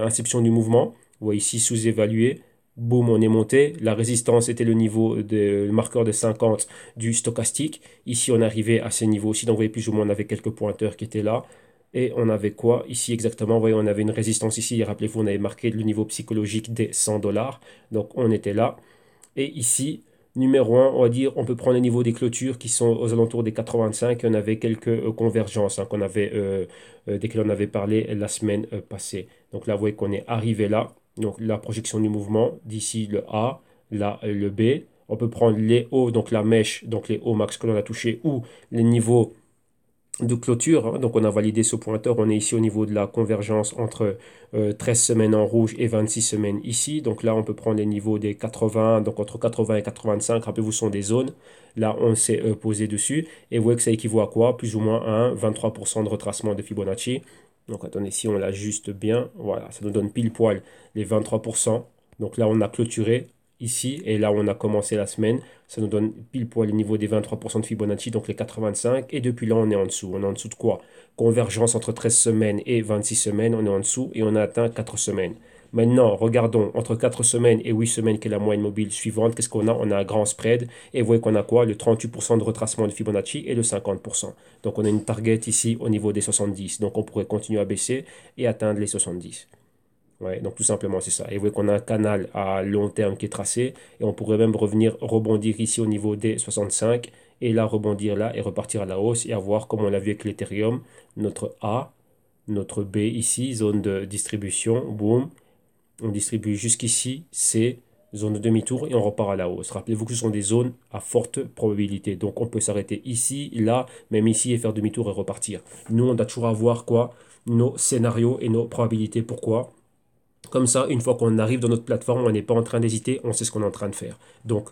inception du mouvement. Vous voyez ici, sous-évalué. Boum, on est monté. La résistance était le marqueur de 50 du stochastique. Ici, on arrivait à ces niveaux aussi. Donc, vous voyez, plus ou moins, on avait quelques pointeurs qui étaient là. Et on avait quoi ici exactement? Vous voyez, on avait une résistance ici. Rappelez-vous, on avait marqué le niveau psychologique des 100 dollars. Donc, on était là. Et ici, numéro 1, on va dire, on peut prendre les niveaux des clôtures qui sont aux alentours des 85. Et on avait quelques convergences qu'on avait, desquelles on avait parlé la semaine passée. Donc là, vous voyez qu'on est arrivé là. Donc la projection du mouvement, d'ici le A, là le B. On peut prendre les hauts, donc la mèche, donc les hauts max que l'on a touché, ou les niveaux de clôture, hein. Donc on a validé ce pointeur, on est ici au niveau de la convergence entre 13 semaines en rouge et 26 semaines ici. Donc là on peut prendre les niveaux des 80, donc entre 80 et 85, rappelez-vous, sont des zones. Là on s'est posé dessus et vous voyez que ça équivaut à quoi? Plus ou moins à 23% de retracement de Fibonacci. Donc attendez, si on l'ajuste bien, voilà, ça nous donne pile poil les 23%. Donc là on a clôturé ici et là on a commencé la semaine. Ça nous donne pile poil le niveau des 23% de Fibonacci, donc les 85. Et depuis là, on est en dessous. On est en dessous de quoi? Convergence entre 13 semaines et 26 semaines, on est en dessous et on a atteint 4 semaines. Maintenant, regardons entre 4 semaines et 8 semaines, qui est la moyenne mobile suivante. Qu'est-ce qu'on a? On a un grand spread. Et vous voyez qu'on a quoi? Le 38% de retracement de Fibonacci et le 50%. Donc, on a une target ici au niveau des 70. Donc, on pourrait continuer à baisser et atteindre les 70. Ouais, donc tout simplement, c'est ça. Et vous voyez qu'on a un canal à long terme qui est tracé. Et on pourrait même revenir rebondir ici au niveau des 65. Et là, rebondir là et repartir à la hausse. Et avoir, comme on l'a vu avec l'Ethereum, notre A, notre B ici, zone de distribution. Boum. On distribue jusqu'ici. C, zone de demi-tour. Et on repart à la hausse. Rappelez-vous que ce sont des zones à forte probabilité. Donc on peut s'arrêter ici, là, même ici et faire demi-tour et repartir. Nous, on doit toujours avoir quoi? Nos scénarios et nos probabilités. Pourquoi? Comme ça, une fois qu'on arrive dans notre plateforme, on n'est pas en train d'hésiter, on sait ce qu'on est en train de faire. Donc,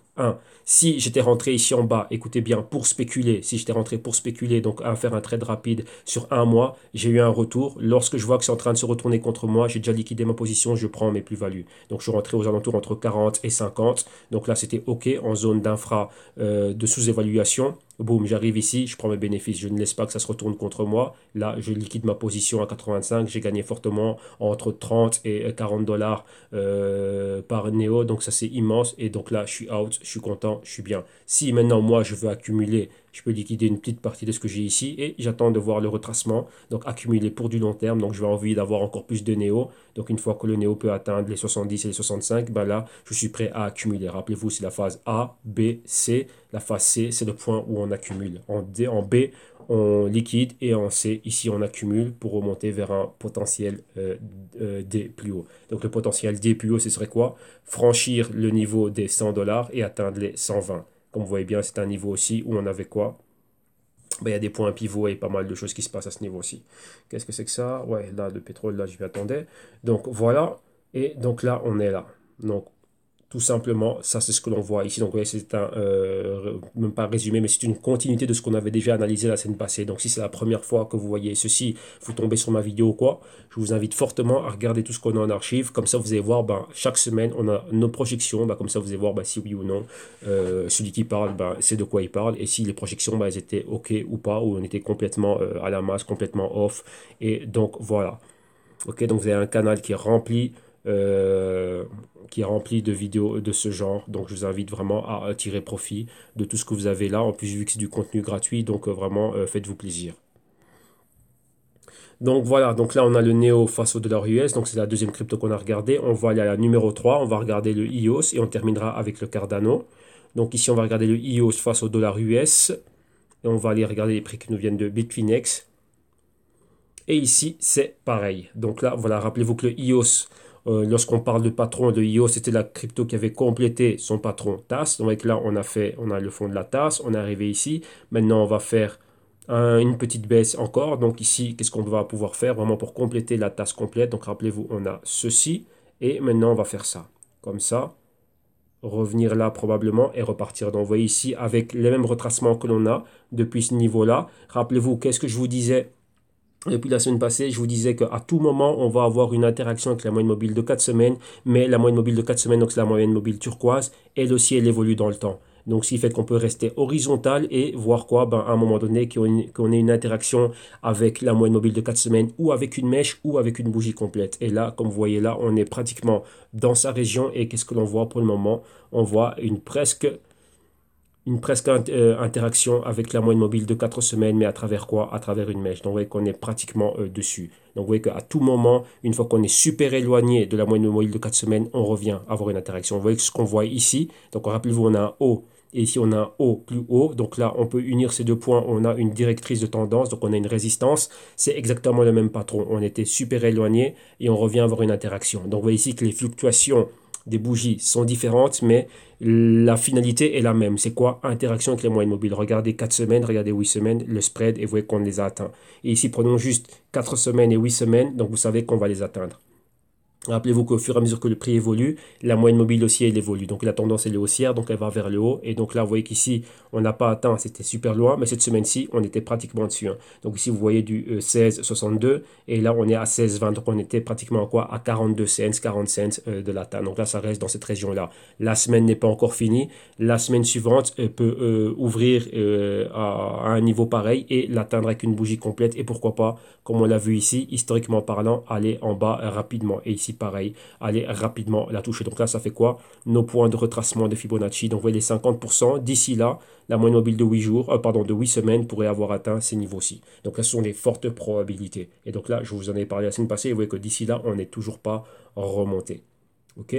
si j'étais rentré ici en bas, écoutez bien, pour spéculer, si j'étais rentré pour spéculer, donc à faire un trade rapide sur un mois, j'ai eu un retour. Lorsque je vois que c'est en train de se retourner contre moi, j'ai déjà liquidé ma position, je prends mes plus-values. Donc, je suis rentré aux alentours entre 40 et 50. Donc là, c'était OK en zone d'infra de sous-évaluation. Boum, j'arrive ici, je prends mes bénéfices. Je ne laisse pas que ça se retourne contre moi. Là, je liquide ma position à 85. J'ai gagné fortement entre 30 et 40 dollars par Neo. Donc ça, c'est immense. Et donc là, je suis out, je suis content, je suis bien. Si maintenant, moi, je veux accumuler, je peux liquider une petite partie de ce que j'ai ici et j'attends de voir le retracement. Donc accumuler pour du long terme. Donc je vais envie d'avoir encore plus de Neo. Donc une fois que le Neo peut atteindre les 70 et les 65, ben là, je suis prêt à accumuler. Rappelez-vous, c'est la phase A, B, C. La phase C, c'est le point où on accumule. En B, on liquide et en C, ici, on accumule pour remonter vers un potentiel D plus haut. Donc le potentiel D plus haut, ce serait quoi? Franchir le niveau des 100 dollars et atteindre les 120. Comme vous voyez bien, c'est un niveau aussi où on avait quoi? Ben, il y a des points pivots et pas mal de choses qui se passent à ce niveau-ci. Qu'est-ce que c'est que ça? Ouais, là, le pétrole, là, je m'y attendais. Donc voilà. Et donc là, on est là. Donc tout simplement, ça c'est ce que l'on voit ici. Donc, vous voyez, c'est un, même pas résumé, mais c'est une continuité de ce qu'on avait déjà analysé la semaine passée. Donc, si c'est la première fois que vous voyez ceci, vous tombez sur ma vidéo ou quoi, je vous invite fortement à regarder tout ce qu'on a en archive. Comme ça, vous allez voir, ben, chaque semaine, on a nos projections. Ben, comme ça, vous allez voir ben, si oui ou non, celui qui parle, ben, c'est de quoi il parle. Et si les projections, ben, elles étaient OK ou pas, ou on était complètement à la masse, complètement off. Et donc, voilà. OK, donc vous avez un canal euh, qui est rempli de vidéos de ce genre. Donc je vous invite vraiment à tirer profit de tout ce que vous avez là. En plus, vu que c'est du contenu gratuit, donc vraiment faites-vous plaisir. Donc voilà, donc là on a le Neo face au dollar US, donc c'est la deuxième crypto qu'on a regardé. On va aller à la numéro 3, on va regarder le EOS et on terminera avec le Cardano. Donc ici on va regarder le EOS face au dollar US et on va aller regarder les prix qui nous viennent de Bitfinex. Et ici, c'est pareil. Donc là, voilà, rappelez-vous que le EOS, lorsqu'on parle de patron de EOS, c'était la crypto qui avait complété son patron TAS. Donc là, on a le fond de la TAS, on est arrivé ici. Maintenant, on va faire une petite baisse encore. Donc ici, qu'est-ce qu'on va pouvoir faire vraiment pour compléter la TAS complète? Donc rappelez-vous, on a ceci. Et maintenant, on va faire ça. Comme ça. Revenir là probablement et repartir. Donc vous voyez ici, avec les mêmes retracements que l'on a depuis ce niveau-là. Rappelez-vous, qu'est-ce que je vous disais? Depuis la semaine passée, je vous disais qu'à tout moment, on va avoir une interaction avec la moyenne mobile de 4 semaines, mais la moyenne mobile de 4 semaines, donc c'est la moyenne mobile turquoise, elle aussi, elle évolue dans le temps. Donc, ce qui fait qu'on peut rester horizontal et voir quoi, ben, à un moment donné, qu'on ait une interaction avec la moyenne mobile de 4 semaines ou avec une mèche ou avec une bougie complète. Et là, comme vous voyez là, on est pratiquement dans sa région et qu'est-ce que l'on voit pour le moment? On voit une presque interaction avec la moyenne mobile de 4 semaines, mais à travers quoi? À travers une mèche. Donc, vous voyez qu'on est pratiquement dessus. Donc, vous voyez qu'à tout moment, une fois qu'on est super éloigné de la moyenne mobile de 4 semaines, on revient avoir une interaction. Vous voyez ce qu'on voit ici. Donc, rappelez-vous, on a un haut et ici, on a un haut plus haut. Donc là, on peut unir ces deux points. On a une directrice de tendance. Donc, on a une résistance. C'est exactement le même patron. On était super éloigné et on revient avoir une interaction. Donc, vous voyez ici que les fluctuations des bougies sont différentes, mais la finalité est la même. C'est quoi? Interaction avec les moyennes mobiles. Regardez 4 semaines, regardez 8 semaines, le spread, et vous voyez qu'on les a atteints. Et ici, prenons juste 4 semaines et 8 semaines, donc vous savez qu'on va les atteindre. Rappelez-vous qu'au fur et à mesure que le prix évolue, la moyenne mobile aussi, elle évolue. Donc la tendance, elle est haussière, donc elle va vers le haut. Et donc là, vous voyez qu'ici, on n'a pas atteint, c'était super loin, mais cette semaine-ci, on était pratiquement dessus. Hein. Donc ici, vous voyez du 16,62 et là, on est à 16,20. Donc on était pratiquement à quoi? À 42 cents, 40 cents de l'atteinte. Donc là, ça reste dans cette région-là. La semaine n'est pas encore finie. La semaine suivante peut ouvrir à un niveau pareil et l'atteindre avec une bougie complète. Et pourquoi pas, comme on l'a vu ici, historiquement parlant, aller en bas rapidement. Et ici, pareil, aller rapidement la toucher. Donc là, ça fait quoi? Nos points de retracement de Fibonacci. Donc vous voyez les 50%. D'ici là, la moyenne mobile de 8 jours, pardon, de 8 semaines pourrait avoir atteint ces niveaux-ci. Donc là, ce sont des fortes probabilités. Et donc là, je vous en ai parlé la semaine passée. Vous voyez que d'ici là, on n'est toujours pas remonté. OK?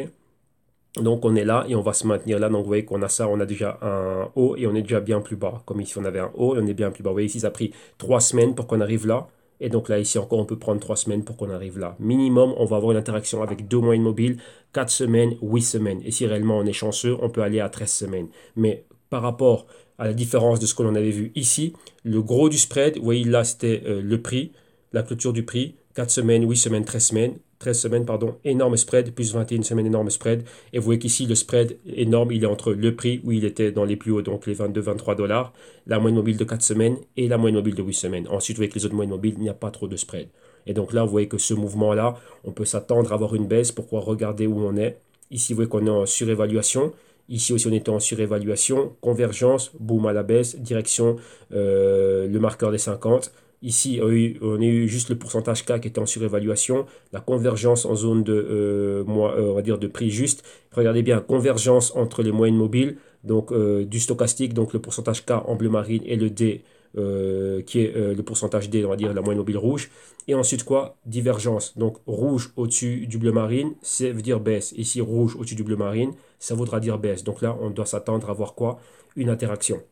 Donc on est là et on va se maintenir là. Donc vous voyez qu'on a ça, on a déjà un haut et on est déjà bien plus bas. Comme ici on avait un haut et on est bien plus bas. Vous voyez ici ça a pris 3 semaines pour qu'on arrive là. Et donc là ici encore on peut prendre 3 semaines pour qu'on arrive là. Minimum on va avoir une interaction avec 2 moyennes mobiles, 4 semaines, 8 semaines. Et si réellement on est chanceux, on peut aller à 13 semaines. Mais par rapport à la différence de ce que l'on avait vu ici, le gros du spread, vous voyez là c'était le prix, la clôture du prix, 4 semaines, 8 semaines, 13 semaines. 13 semaines, pardon, énorme spread, plus 21 semaines, énorme spread. Et vous voyez qu'ici, le spread énorme, il est entre le prix où il était dans les plus hauts, donc les 22-23 dollars, la moyenne mobile de 4 semaines et la moyenne mobile de 8 semaines. Ensuite, vous voyez que les autres moyennes mobiles, il n'y a pas trop de spread. Et donc là, vous voyez que ce mouvement-là, on peut s'attendre à avoir une baisse. Pourquoi? Regardez où on est. Ici, vous voyez qu'on est en surévaluation. Ici aussi, on était en surévaluation. Convergence, boum à la baisse, direction le marqueur des 50. Ici, on a eu juste le pourcentage K qui était en surévaluation, la convergence en zone de, on va dire de prix juste. Regardez bien, convergence entre les moyennes mobiles, donc du stochastique, donc le pourcentage K en bleu marine et le D qui est le pourcentage D, on va dire la moyenne mobile rouge. Et ensuite quoi? Divergence. Donc rouge au-dessus du bleu marine, ça veut dire baisse. Ici, rouge au-dessus du bleu marine, ça voudra dire baisse. Donc là, on doit s'attendre à voir quoi? Une interaction.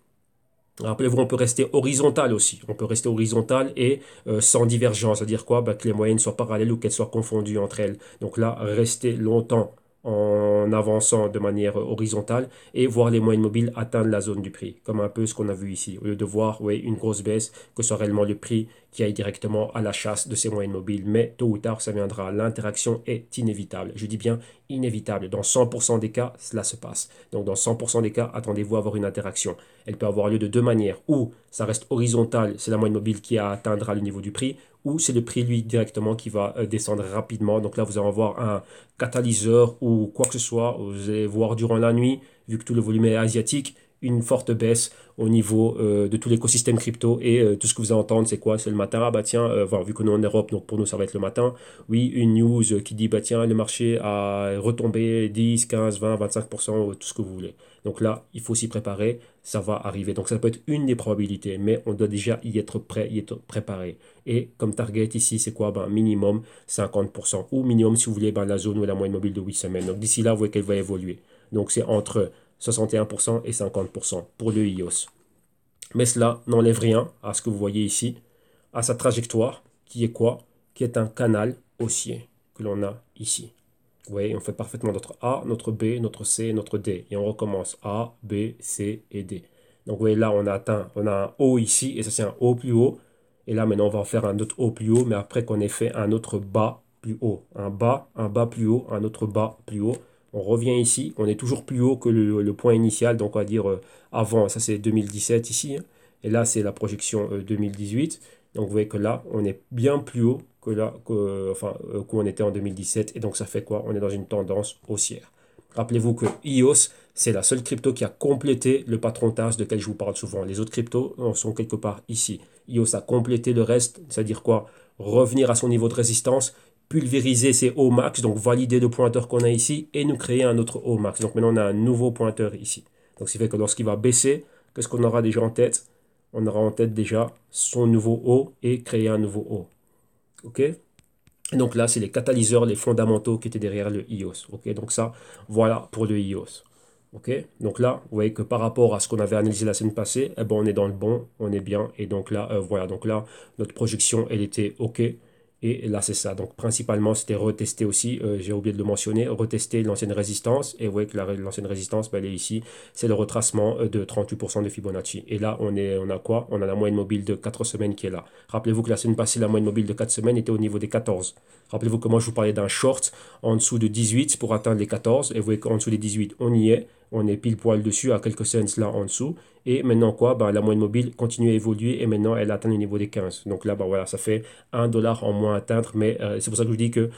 Rappelez-vous, on peut rester horizontal aussi. On peut rester horizontal et sans divergence. C'est-à-dire quoi? Bah, que les moyennes soient parallèles ou qu'elles soient confondues entre elles. Donc là, rester longtemps en avançant de manière horizontale et voir les moyennes mobiles atteindre la zone du prix, comme un peu ce qu'on a vu ici. Au lieu de voir une grosse baisse, que ce soit réellement le prix qui aille directement à la chasse de ces moyennes mobiles. Mais tôt ou tard, ça viendra. L'interaction est inévitable. Je dis bien inévitable. Dans 100% des cas, cela se passe. Donc dans 100% des cas, attendez-vous à avoir une interaction. Elle peut avoir lieu de deux manières. Ou ça reste horizontal, c'est la moyenne mobile qui atteindra le niveau du prix, ou c'est le prix, lui, directement qui va descendre rapidement. Donc là, vous allez avoir un catalyseur ou quoi que ce soit. Vous allez voir durant la nuit, vu que tout le volume est asiatique, une forte baisse au niveau de tout l'écosystème crypto et tout ce que vous allez entendre c'est quoi? C'est le matin, ah bah tiens, vu qu'on est en Europe, donc pour nous ça va être le matin, oui, une news qui dit bah tiens, le marché a retombé 10, 15, 20, 25%, tout ce que vous voulez. Donc là, il faut s'y préparer, ça va arriver. Donc ça peut être une des probabilités, mais on doit déjà y être prêt, y être préparé. Et comme target ici, c'est quoi? Ben, minimum 50%. Ou minimum, si vous voulez, ben, la zone ou la moyenne mobile de 8 semaines. Donc d'ici là, vous voyez qu'elle va évoluer. Donc c'est entre 61% et 50% pour le IOS. Mais cela n'enlève rien à ce que vous voyez ici, à sa trajectoire, qui est quoi? Qui est un canal haussier que l'on a ici. Vous voyez, on fait parfaitement notre A, notre B, notre C, notre D. Et on recommence A, B, C et D. Donc vous voyez là, on a atteint, on a un haut ici, et ça c'est un haut plus haut. Et là maintenant, on va en faire un autre haut plus haut, mais après qu'on ait fait un autre bas plus haut. Un bas plus haut, un autre bas plus haut. On revient ici, on est toujours plus haut que le point initial, donc on va dire avant, ça c'est 2017 ici, hein. Et là c'est la projection 2018. Donc vous voyez que là, on est bien plus haut que là, qu'on était en 2017. Et donc ça fait quoi? On est dans une tendance haussière. Rappelez-vous que EOS, c'est la seule crypto qui a complété le patron TAS de quel je vous parle souvent. Les autres cryptos en sont quelque part ici. EOS a complété le reste, c'est-à-dire quoi? Revenir à son niveau de résistance, pulvériser ses hauts max, donc valider le pointeur qu'on a ici et nous créer un autre haut max. Donc maintenant on a un nouveau pointeur ici. Donc ce qui fait que lorsqu'il va baisser, qu'est-ce qu'on aura déjà en tête? On aura en tête déjà son nouveau haut et créer un nouveau haut. OK? Et donc là, c'est les catalyseurs, les fondamentaux qui étaient derrière le EOS. OK? Donc ça, voilà pour le EOS. OK? Donc là, vous voyez que par rapport à ce qu'on avait analysé la semaine passée, eh ben, on est dans le bon, on est bien. Et donc là, voilà. Donc là, notre projection, elle était OK. Et là, c'est ça. Donc, principalement, c'était retester aussi, j'ai oublié de le mentionner, retester l'ancienne résistance. Et vous voyez que l'ancienne résistance, ben, elle est ici. C'est le retracement de 38% de Fibonacci. Et là, on a quoi? On a la moyenne mobile de 4 semaines qui est là. Rappelez-vous que la semaine passée, la moyenne mobile de 4 semaines était au niveau des 14. Rappelez-vous que moi, je vous parlais d'un short en dessous de 18 pour atteindre les 14. Et vous voyez qu'en dessous des 18, on y est. On est pile poil dessus, à quelques cents là en dessous. Et maintenant quoi? Ben, la moyenne mobile continue à évoluer et maintenant elle atteint le niveau des 15. Donc là, ben, voilà, ça fait 1 dollar en moins à atteindre. Mais c'est pour ça que je vous dis que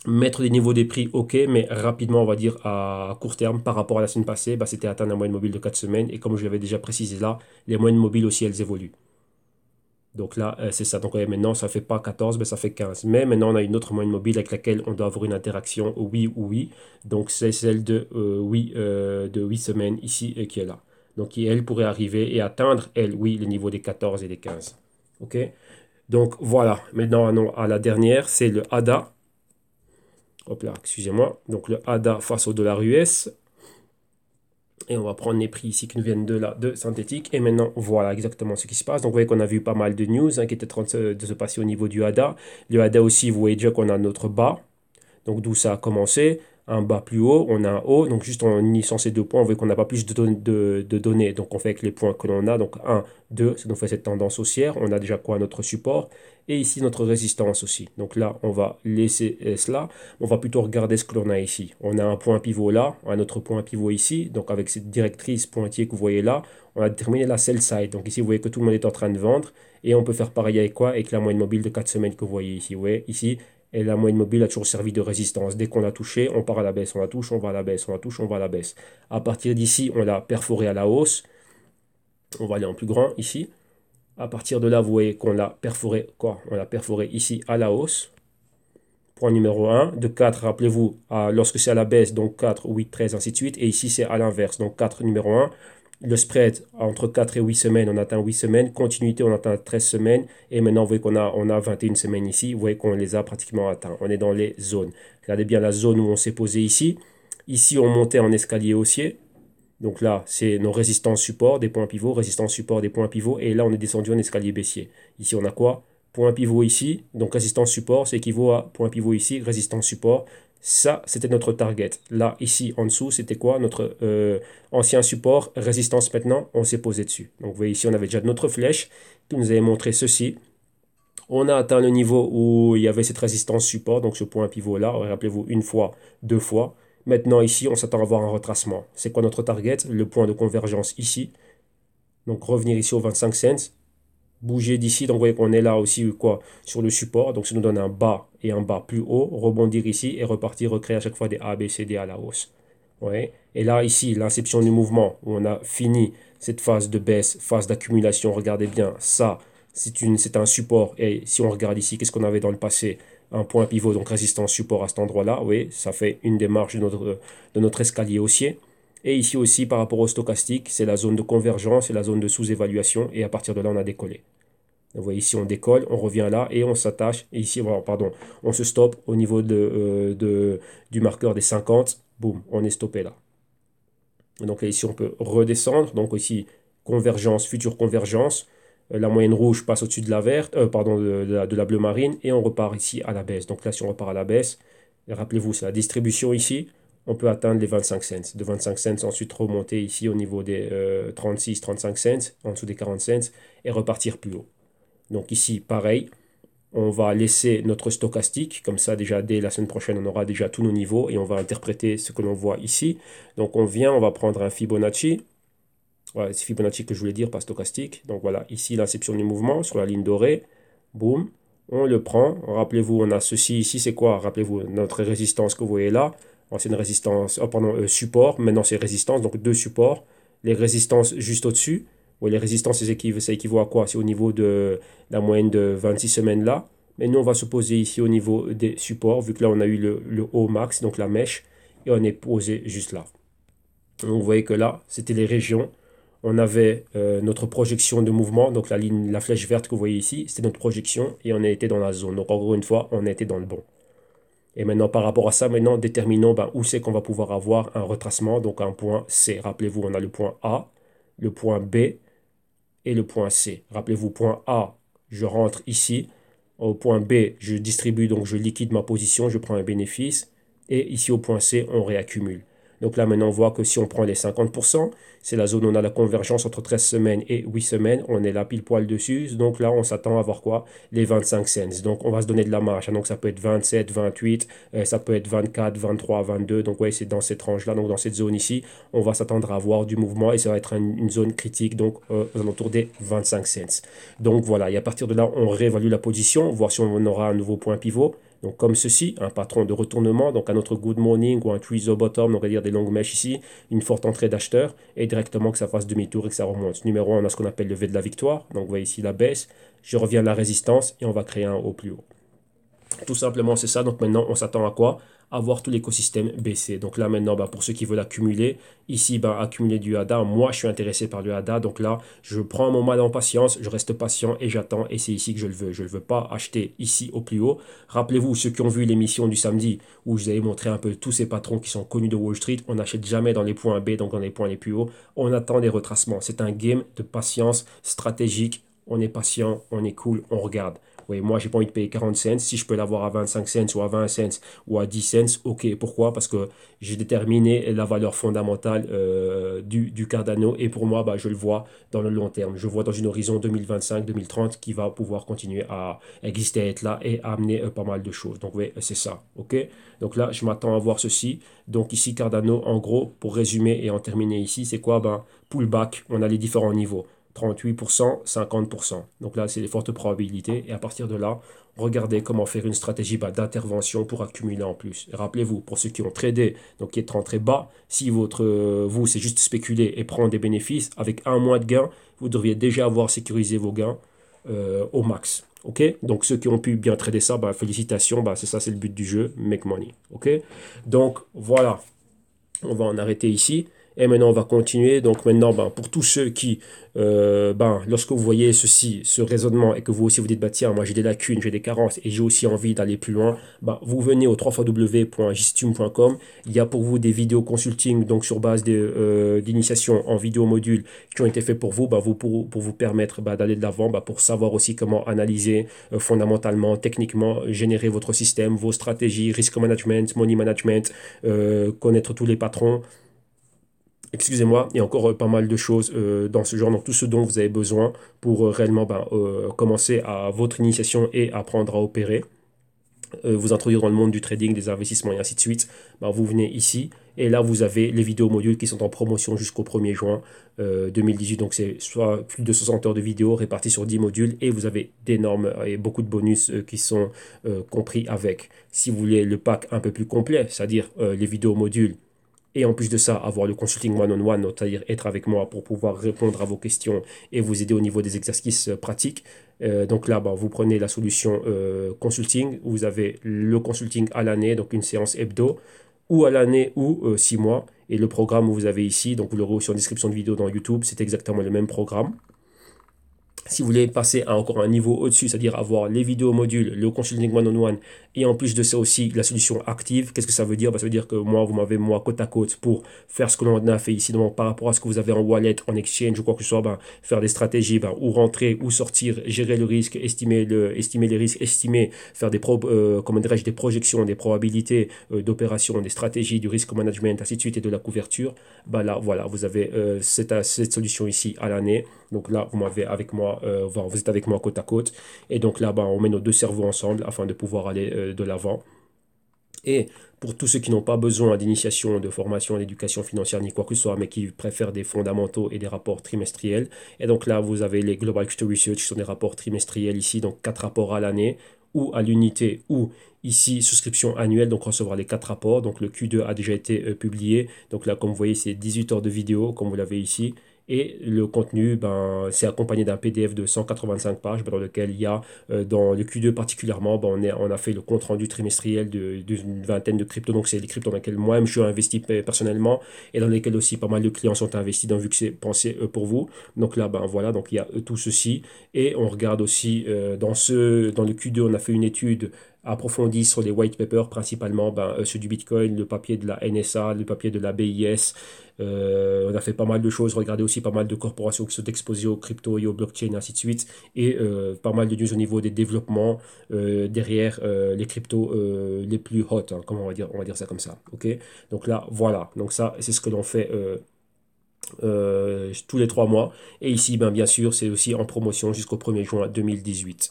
mettre des niveaux des prix, ok, mais rapidement, on va dire à court terme, par rapport à la semaine passée, ben, c'était atteindre la moyenne mobile de 4 semaines. Et comme je l'avais déjà précisé là, les moyennes mobiles aussi, elles évoluent. Donc là, c'est ça. Donc maintenant, ça ne fait pas 14, mais ça fait 15. Mais maintenant, on a une autre moyenne mobile avec laquelle on doit avoir une interaction oui ou oui. Donc c'est celle de 8 semaines ici qui est là. Donc elle pourrait arriver et atteindre, elle, oui, le niveau des 14 et des 15. OK? Donc voilà. Maintenant, à la dernière, c'est le ADA. Hop là, excusez-moi. Donc le ADA face au dollar US. Et on va prendre les prix ici qui nous viennent de synthétique. Et maintenant, voilà exactement ce qui se passe. Donc, vous voyez qu'on a vu pas mal de news qui étaient en train de se passer au niveau du ADA. Le ADA aussi, vous voyez déjà qu'on a notre bas. Donc, d'où ça a commencé. Un bas plus haut, on a un haut. Donc, juste en unissant ces deux points, on voit qu'on n'a pas plus de données. Donc, on fait avec les points que l'on a. Donc, 1, 2, ça nous fait cette tendance haussière. On a déjà quoi? Notre support. Et ici, notre résistance aussi. Donc là, on va laisser cela. On va plutôt regarder ce que l'on a ici. On a un point pivot là, un autre point pivot ici. Donc, avec cette directrice pointillée que vous voyez là, on a déterminé la sell side. Donc, ici, vous voyez que tout le monde est en train de vendre. Et on peut faire pareil avec quoi? Avec la moyenne mobile de 4 semaines que vous voyez ici. Vous voyez, ici, et la moyenne mobile a toujours servi de résistance. Dès qu'on l'a touché, on part à la baisse. On la touche, on va à la baisse. On la touche, on va à la baisse. À partir d'ici, on l'a perforé à la hausse. On va aller en plus grand ici. À partir de là, vous voyez qu'on l'a perforé, quoi? On l'a perforé ici à la hausse. Point numéro 1. De 4, rappelez-vous, lorsque c'est à la baisse, donc 4, 8, 13, ainsi de suite. Et ici, c'est à l'inverse. Donc 4, numéro 1. Le spread, entre 4 et 8 semaines, on atteint 8 semaines. Continuité, on atteint 13 semaines. Et maintenant, vous voyez qu'on a 21 semaines ici. Vous voyez qu'on les a pratiquement atteints. On est dans les zones. Regardez bien la zone où on s'est posé ici. Ici, on montait en escalier haussier. Donc là, c'est nos résistances support, des points pivots, résistance support, des points pivots. Et là, on est descendu en escalier baissier. Ici, on a quoi? Point pivot ici. Donc résistance support, c'est équivaut à point pivot ici, résistance support. Ça, c'était notre target. Là, ici, en dessous, c'était quoi? Notre ancien support, résistance maintenant, on s'est posé dessus. Donc, vous voyez ici, on avait déjà notre flèche qui nous avait montré ceci. On a atteint le niveau où il y avait cette résistance support, donc ce point pivot-là. Rappelez-vous, une fois, deux fois. Maintenant, ici, on s'attend à avoir un retracement. C'est quoi notre target? Le point de convergence ici. Donc, revenir ici aux 25 cents. Bouger d'ici, donc vous voyez qu'on est là aussi quoi sur le support, donc ça nous donne un bas et un bas plus haut, rebondir ici et repartir, recréer à chaque fois des A, B, C, D à la hausse. Ouais. Et là ici, l'inception du mouvement, où on a fini cette phase de baisse, phase d'accumulation, regardez bien, ça c'est un support, et si on regarde ici, qu'est-ce qu'on avait dans le passé? Un point pivot, donc résistance support à cet endroit-là, oui, ça fait une démarche de notre escalier haussier. Et ici aussi, par rapport au stochastique, c'est la zone de convergence, c'est la zone de sous-évaluation. Et à partir de là, on a décollé. Vous voyez ici, on décolle, on revient là et on s'attache. Et ici, pardon, on se stoppe au niveau du marqueur des 50. Boum, on est stoppé là. Donc là, ici, on peut redescendre. Donc ici, convergence, future convergence. La moyenne rouge passe au-dessus de la verte, pardon, de la bleue marine. Et on repart ici à la baisse. Donc là, si on repart à la baisse, rappelez-vous, c'est la distribution ici. On peut atteindre les 25 cents. De 25 cents, ensuite remonter ici au niveau des 36-35 cents, en dessous des 40 cents, et repartir plus haut. Donc ici, pareil, on va laisser notre stochastique, comme ça déjà dès la semaine prochaine, on aura déjà tous nos niveaux, et on va interpréter ce que l'on voit ici. Donc on va prendre un Fibonacci. Voilà, c'est Fibonacci que je voulais dire, pas stochastique. Donc voilà, ici l'inception du mouvement sur la ligne dorée. Boum, on le prend. Rappelez-vous, on a ceci ici, c'est quoi? Rappelez-vous, notre résistance que vous voyez là. Ancienne résistance, support. Maintenant, c'est résistance, donc deux supports. Les résistances juste au-dessus. Oui, les résistances, ça équivaut à quoi? C'est au niveau de la moyenne de 26 semaines là. Mais nous, on va se poser ici au niveau des supports, vu que là, on a eu le haut max, donc la mèche, et on est posé juste là. Donc, vous voyez que là, c'était les régions. On avait notre projection de mouvement, donc la flèche verte que vous voyez ici, c'était notre projection, et on a été dans la zone. Donc, en gros, une fois, on a été dans le bon. Et maintenant, par rapport à ça, maintenant, déterminons où c'est qu'on va pouvoir avoir un retracement, donc un point C. Rappelez-vous, on a le point A, le point B et le point C. Rappelez-vous, point A, je rentre ici. Au point B, je distribue, donc je liquide ma position, je prends un bénéfice. Et ici, au point C, on réaccumule. Donc là, maintenant, on voit que si on prend les 50%, c'est la zone où on a la convergence entre 13 semaines et 8 semaines. On est là pile poil dessus. Donc là, on s'attend à avoir quoi? Les 25 cents. Donc, on va se donner de la marge. Donc, ça peut être 27, 28, ça peut être 24, 23, 22. Donc, ouais, c'est dans cette range-là. Donc, dans cette zone ici, on va s'attendre à avoir du mouvement et ça va être une zone critique, donc aux alentours des 25 cents. Donc, voilà. Et à partir de là, on réévalue la position, voir si on aura un nouveau point pivot. Donc comme ceci, un patron de retournement, donc un autre good morning ou un trees au bottom, on va dire des longues mèches ici, une forte entrée d'acheteurs et directement que ça fasse demi-tour et que ça remonte. Numéro 1, on a ce qu'on appelle le V de la victoire. Donc vous voyez ici la baisse, je reviens à la résistance et on va créer un haut plus haut. Tout simplement, c'est ça. Donc maintenant, on s'attend à quoi? À voir tout l'écosystème baisser. Donc là, maintenant, pour ceux qui veulent accumuler, ici, accumuler du ADA. Moi, je suis intéressé par le ADA. Donc là, je prends mon mal en patience, je reste patient et j'attends. Et c'est ici que je le veux. Je ne le veux pas acheter ici au plus haut. Rappelez-vous, ceux qui ont vu l'émission du samedi, où je vous avais montré un peu tous ces patrons qui sont connus de Wall Street, on n'achète jamais dans les points B, donc dans les points les plus hauts. On attend des retracements. C'est un game de patience stratégique. On est patient, on est cool, on regarde. Oui, moi, j'ai pas envie de payer 40 cents. Si je peux l'avoir à 25 cents ou à 20 cents ou à 10 cents, ok. Pourquoi? Parce que j'ai déterminé la valeur fondamentale du Cardano et pour moi, je le vois dans le long terme. Je vois dans une horizon 2025-2030 qui va pouvoir continuer à exister, à être là et à amener pas mal de choses. Donc, oui, c'est ça. Ok. Donc là, je m'attends à voir ceci. Donc ici, Cardano, en gros, pour résumer et en terminer ici, c'est quoi? Pullback, on a les différents niveaux. 38%, 50%. Donc là, c'est les fortes probabilités. Et à partir de là, regardez comment faire une stratégie d'intervention pour accumuler en plus. Et rappelez-vous, pour ceux qui ont tradé, donc qui est rentré bas, si vous, c'est juste spéculer et prendre des bénéfices, avec un mois de gain, vous devriez déjà avoir sécurisé vos gains au max. Ok? Donc ceux qui ont pu bien trader ça, félicitations, c'est ça, c'est le but du jeu, make money. Ok? Donc voilà, on va en arrêter ici. Et maintenant, on va continuer. Donc maintenant, pour tous ceux qui, lorsque vous voyez ceci, ce raisonnement, et que vous aussi vous dites, tiens, moi j'ai des lacunes, j'ai des carences, et j'ai aussi envie d'aller plus loin, vous venez au www.jstream.com. Il y a pour vous des vidéos consulting, donc sur base d'initiation en vidéo module qui ont été faits pour vous, pour vous permettre d'aller de l'avant, pour savoir aussi comment analyser fondamentalement, techniquement, générer votre système, vos stratégies, risk management, money management, connaître tous les patrons. Excusez-moi, il y a encore pas mal de choses dans ce genre, donc tout ce dont vous avez besoin pour réellement commencer à votre initiation et apprendre à opérer, vous introduire dans le monde du trading, des investissements et ainsi de suite. Vous venez ici et là vous avez les vidéos modules qui sont en promotion jusqu'au 1er juin 2018, donc c'est soit plus de 60 heures de vidéos réparties sur 10 modules et vous avez d'énormes et beaucoup de bonus qui sont compris avec. Si vous voulez le pack un peu plus complet, c'est-à-dire les vidéos modules, et en plus de ça, avoir le consulting one-on-one, c'est-à-dire être avec moi pour pouvoir répondre à vos questions et vous aider au niveau des exercices pratiques. Donc là, vous prenez la solution consulting. Vous avez le consulting à l'année, donc une séance hebdo, ou à l'année ou 6 mois. Et le programme que vous avez ici, donc vous l'aurez aussi en description de vidéo dans YouTube, c'est exactement le même programme. Si vous voulez passer à encore un niveau au-dessus, c'est-à-dire avoir les vidéos modules, le consulting one-on-one, et en plus de ça aussi la solution active, qu'est-ce que ça veut dire? Ça veut dire que moi, vous m'avez moi côte à côte pour faire ce que l'on a fait ici, donc par rapport à ce que vous avez en wallet, en exchange ou quoi que ce soit, faire des stratégies, ou rentrer ou sortir, gérer le risque, estimer les risques, faire des projections, des probabilités d'opération, des stratégies, du risk management, ainsi de suite, et de la couverture. Là, voilà, vous avez cette solution ici à l'année. Donc là, vous êtes avec moi côte à côte. Et donc là, on met nos deux cerveaux ensemble afin de pouvoir aller de l'avant. Et pour tous ceux qui n'ont pas besoin d'initiation, de formation, d'éducation financière ni quoi que ce soit, mais qui préfèrent des fondamentaux et des rapports trimestriels. Et donc là, vous avez les Global Crypto Research qui sont des rapports trimestriels ici, donc 4 rapports à l'année ou à l'unité ou ici souscription annuelle, donc recevoir les 4 rapports. Donc le Q2 a déjà été publié. Donc là, comme vous voyez, c'est 18 heures de vidéo, comme vous l'avez ici. Et le contenu, c'est accompagné d'un PDF de 185 pages dans lequel il y a, dans le Q2 particulièrement, on a fait le compte rendu trimestriel d'une vingtaine de cryptos. Donc, c'est des cryptos dans lesquels moi-même je suis investi personnellement et dans lesquels aussi pas mal de clients sont investis, donc, vu que c'est pensé pour vous. Donc là, voilà, donc il y a tout ceci. Et on regarde aussi, dans le Q2, on a fait une étude approfondie sur les white papers, principalement ceux du Bitcoin, le papier de la NSA, le papier de la BIS. On a fait pas mal de choses, regardez aussi pas mal de corporations qui sont exposées aux crypto et aux blockchains, ainsi de suite, et pas mal de news au niveau des développements derrière les cryptos les plus hot, hein, comment on va dire ça comme ça, ok? Donc là, voilà, donc ça, c'est ce que l'on fait tous les 3 mois, et ici, bien sûr, c'est aussi en promotion jusqu'au 1er juin 2018.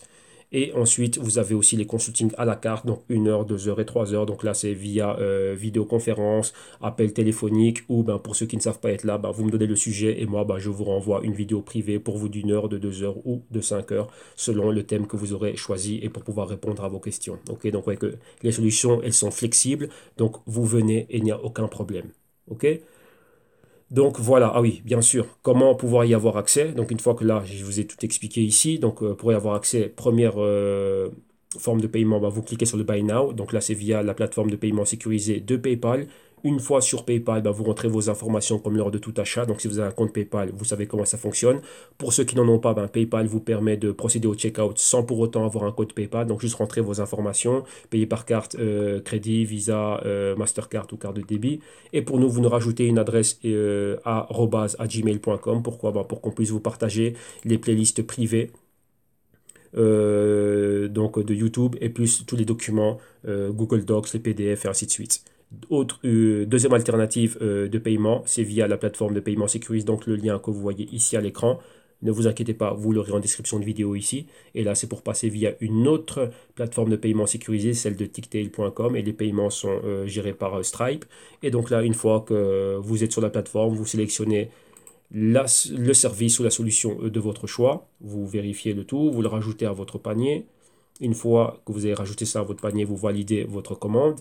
Et ensuite, vous avez aussi les consultings à la carte, donc 1 heure, 2 heures et 3 heures. Donc là, c'est via vidéoconférence, appel téléphonique, ou ben, pour ceux qui ne savent pas être là, ben, vous me donnez le sujet et moi, ben, je vous renvoie une vidéo privée pour vous d'1 heure, de 2 heures ou de 5 heures, selon le thème que vous aurez choisi et pour pouvoir répondre à vos questions. Ok, donc ouais, que les solutions, elles sont flexibles, donc vous venez et il n'y a aucun problème. Ok? Donc voilà, ah oui, bien sûr, comment pouvoir y avoir accès? Donc une fois que là, je vous ai tout expliqué ici, donc pour y avoir accès, première forme de paiement, bah, vous cliquez sur le Buy Now. Donc là, c'est via la plateforme de paiement sécurisée de PayPal. Une fois sur PayPal, bah, vous rentrez vos informations comme lors de tout achat. Donc si vous avez un compte PayPal, vous savez comment ça fonctionne. Pour ceux qui n'en ont pas, bah, PayPal vous permet de procéder au checkout sans pour autant avoir un code PayPal. Donc juste rentrer vos informations, payer par carte crédit, Visa, Mastercard ou carte de débit. Et pour nous, vous nous rajoutez une adresse @gmail.com. Pourquoi? Bah, pour qu'on puisse vous partager les playlists privées donc de YouTube et plus tous les documents Google Docs, les PDF et ainsi de suite. Deuxième alternative de paiement, c'est via la plateforme de paiement Securise, donc le lien que vous voyez ici à l'écran. Ne vous inquiétez pas, vous l'aurez en description de vidéo ici. Et là, c'est pour passer via une autre plateforme de paiement sécurisée, celle de Ticktail.com. Et les paiements sont gérés par Stripe. Et donc là, une fois que vous êtes sur la plateforme, vous sélectionnez le service ou la solution de votre choix. Vous vérifiez le tout, vous le rajoutez à votre panier. Une fois que vous avez rajouté ça à votre panier, vous validez votre commande.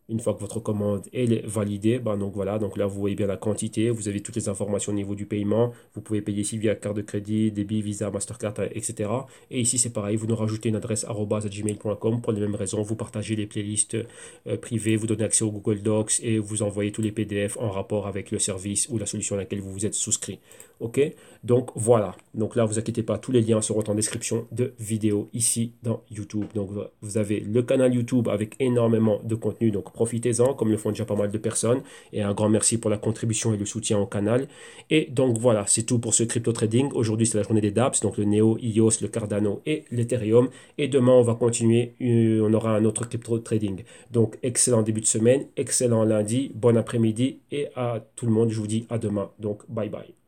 Une fois que votre commande est validée, ben donc voilà, donc là vous voyez bien la quantité, vous avez toutes les informations au niveau du paiement, vous pouvez payer ici via carte de crédit, débit, Visa, Mastercard, etc. Et ici c'est pareil, vous nous rajoutez une adresse @gmail.com pour les mêmes raisons, vous partagez les playlists privées, vous donnez accès au Google Docs et vous envoyez tous les PDF en rapport avec le service ou la solution à laquelle vous vous êtes souscrit. Ok, donc voilà, donc là vous inquiétez pas, tous les liens seront en description de vidéo ici dans YouTube. Donc vous avez le canal YouTube avec énormément de contenu, donc profitez-en, comme le font déjà pas mal de personnes. Et un grand merci pour la contribution et le soutien au canal. Et donc voilà, c'est tout pour ce crypto trading. Aujourd'hui, c'est la journée des dApps, donc le Neo, EOS, le Cardano et l'Ethereum. Et demain, on va continuer. On aura un autre crypto trading. Donc, excellent début de semaine, excellent lundi, bon après-midi. Et à tout le monde, je vous dis à demain. Donc, bye bye.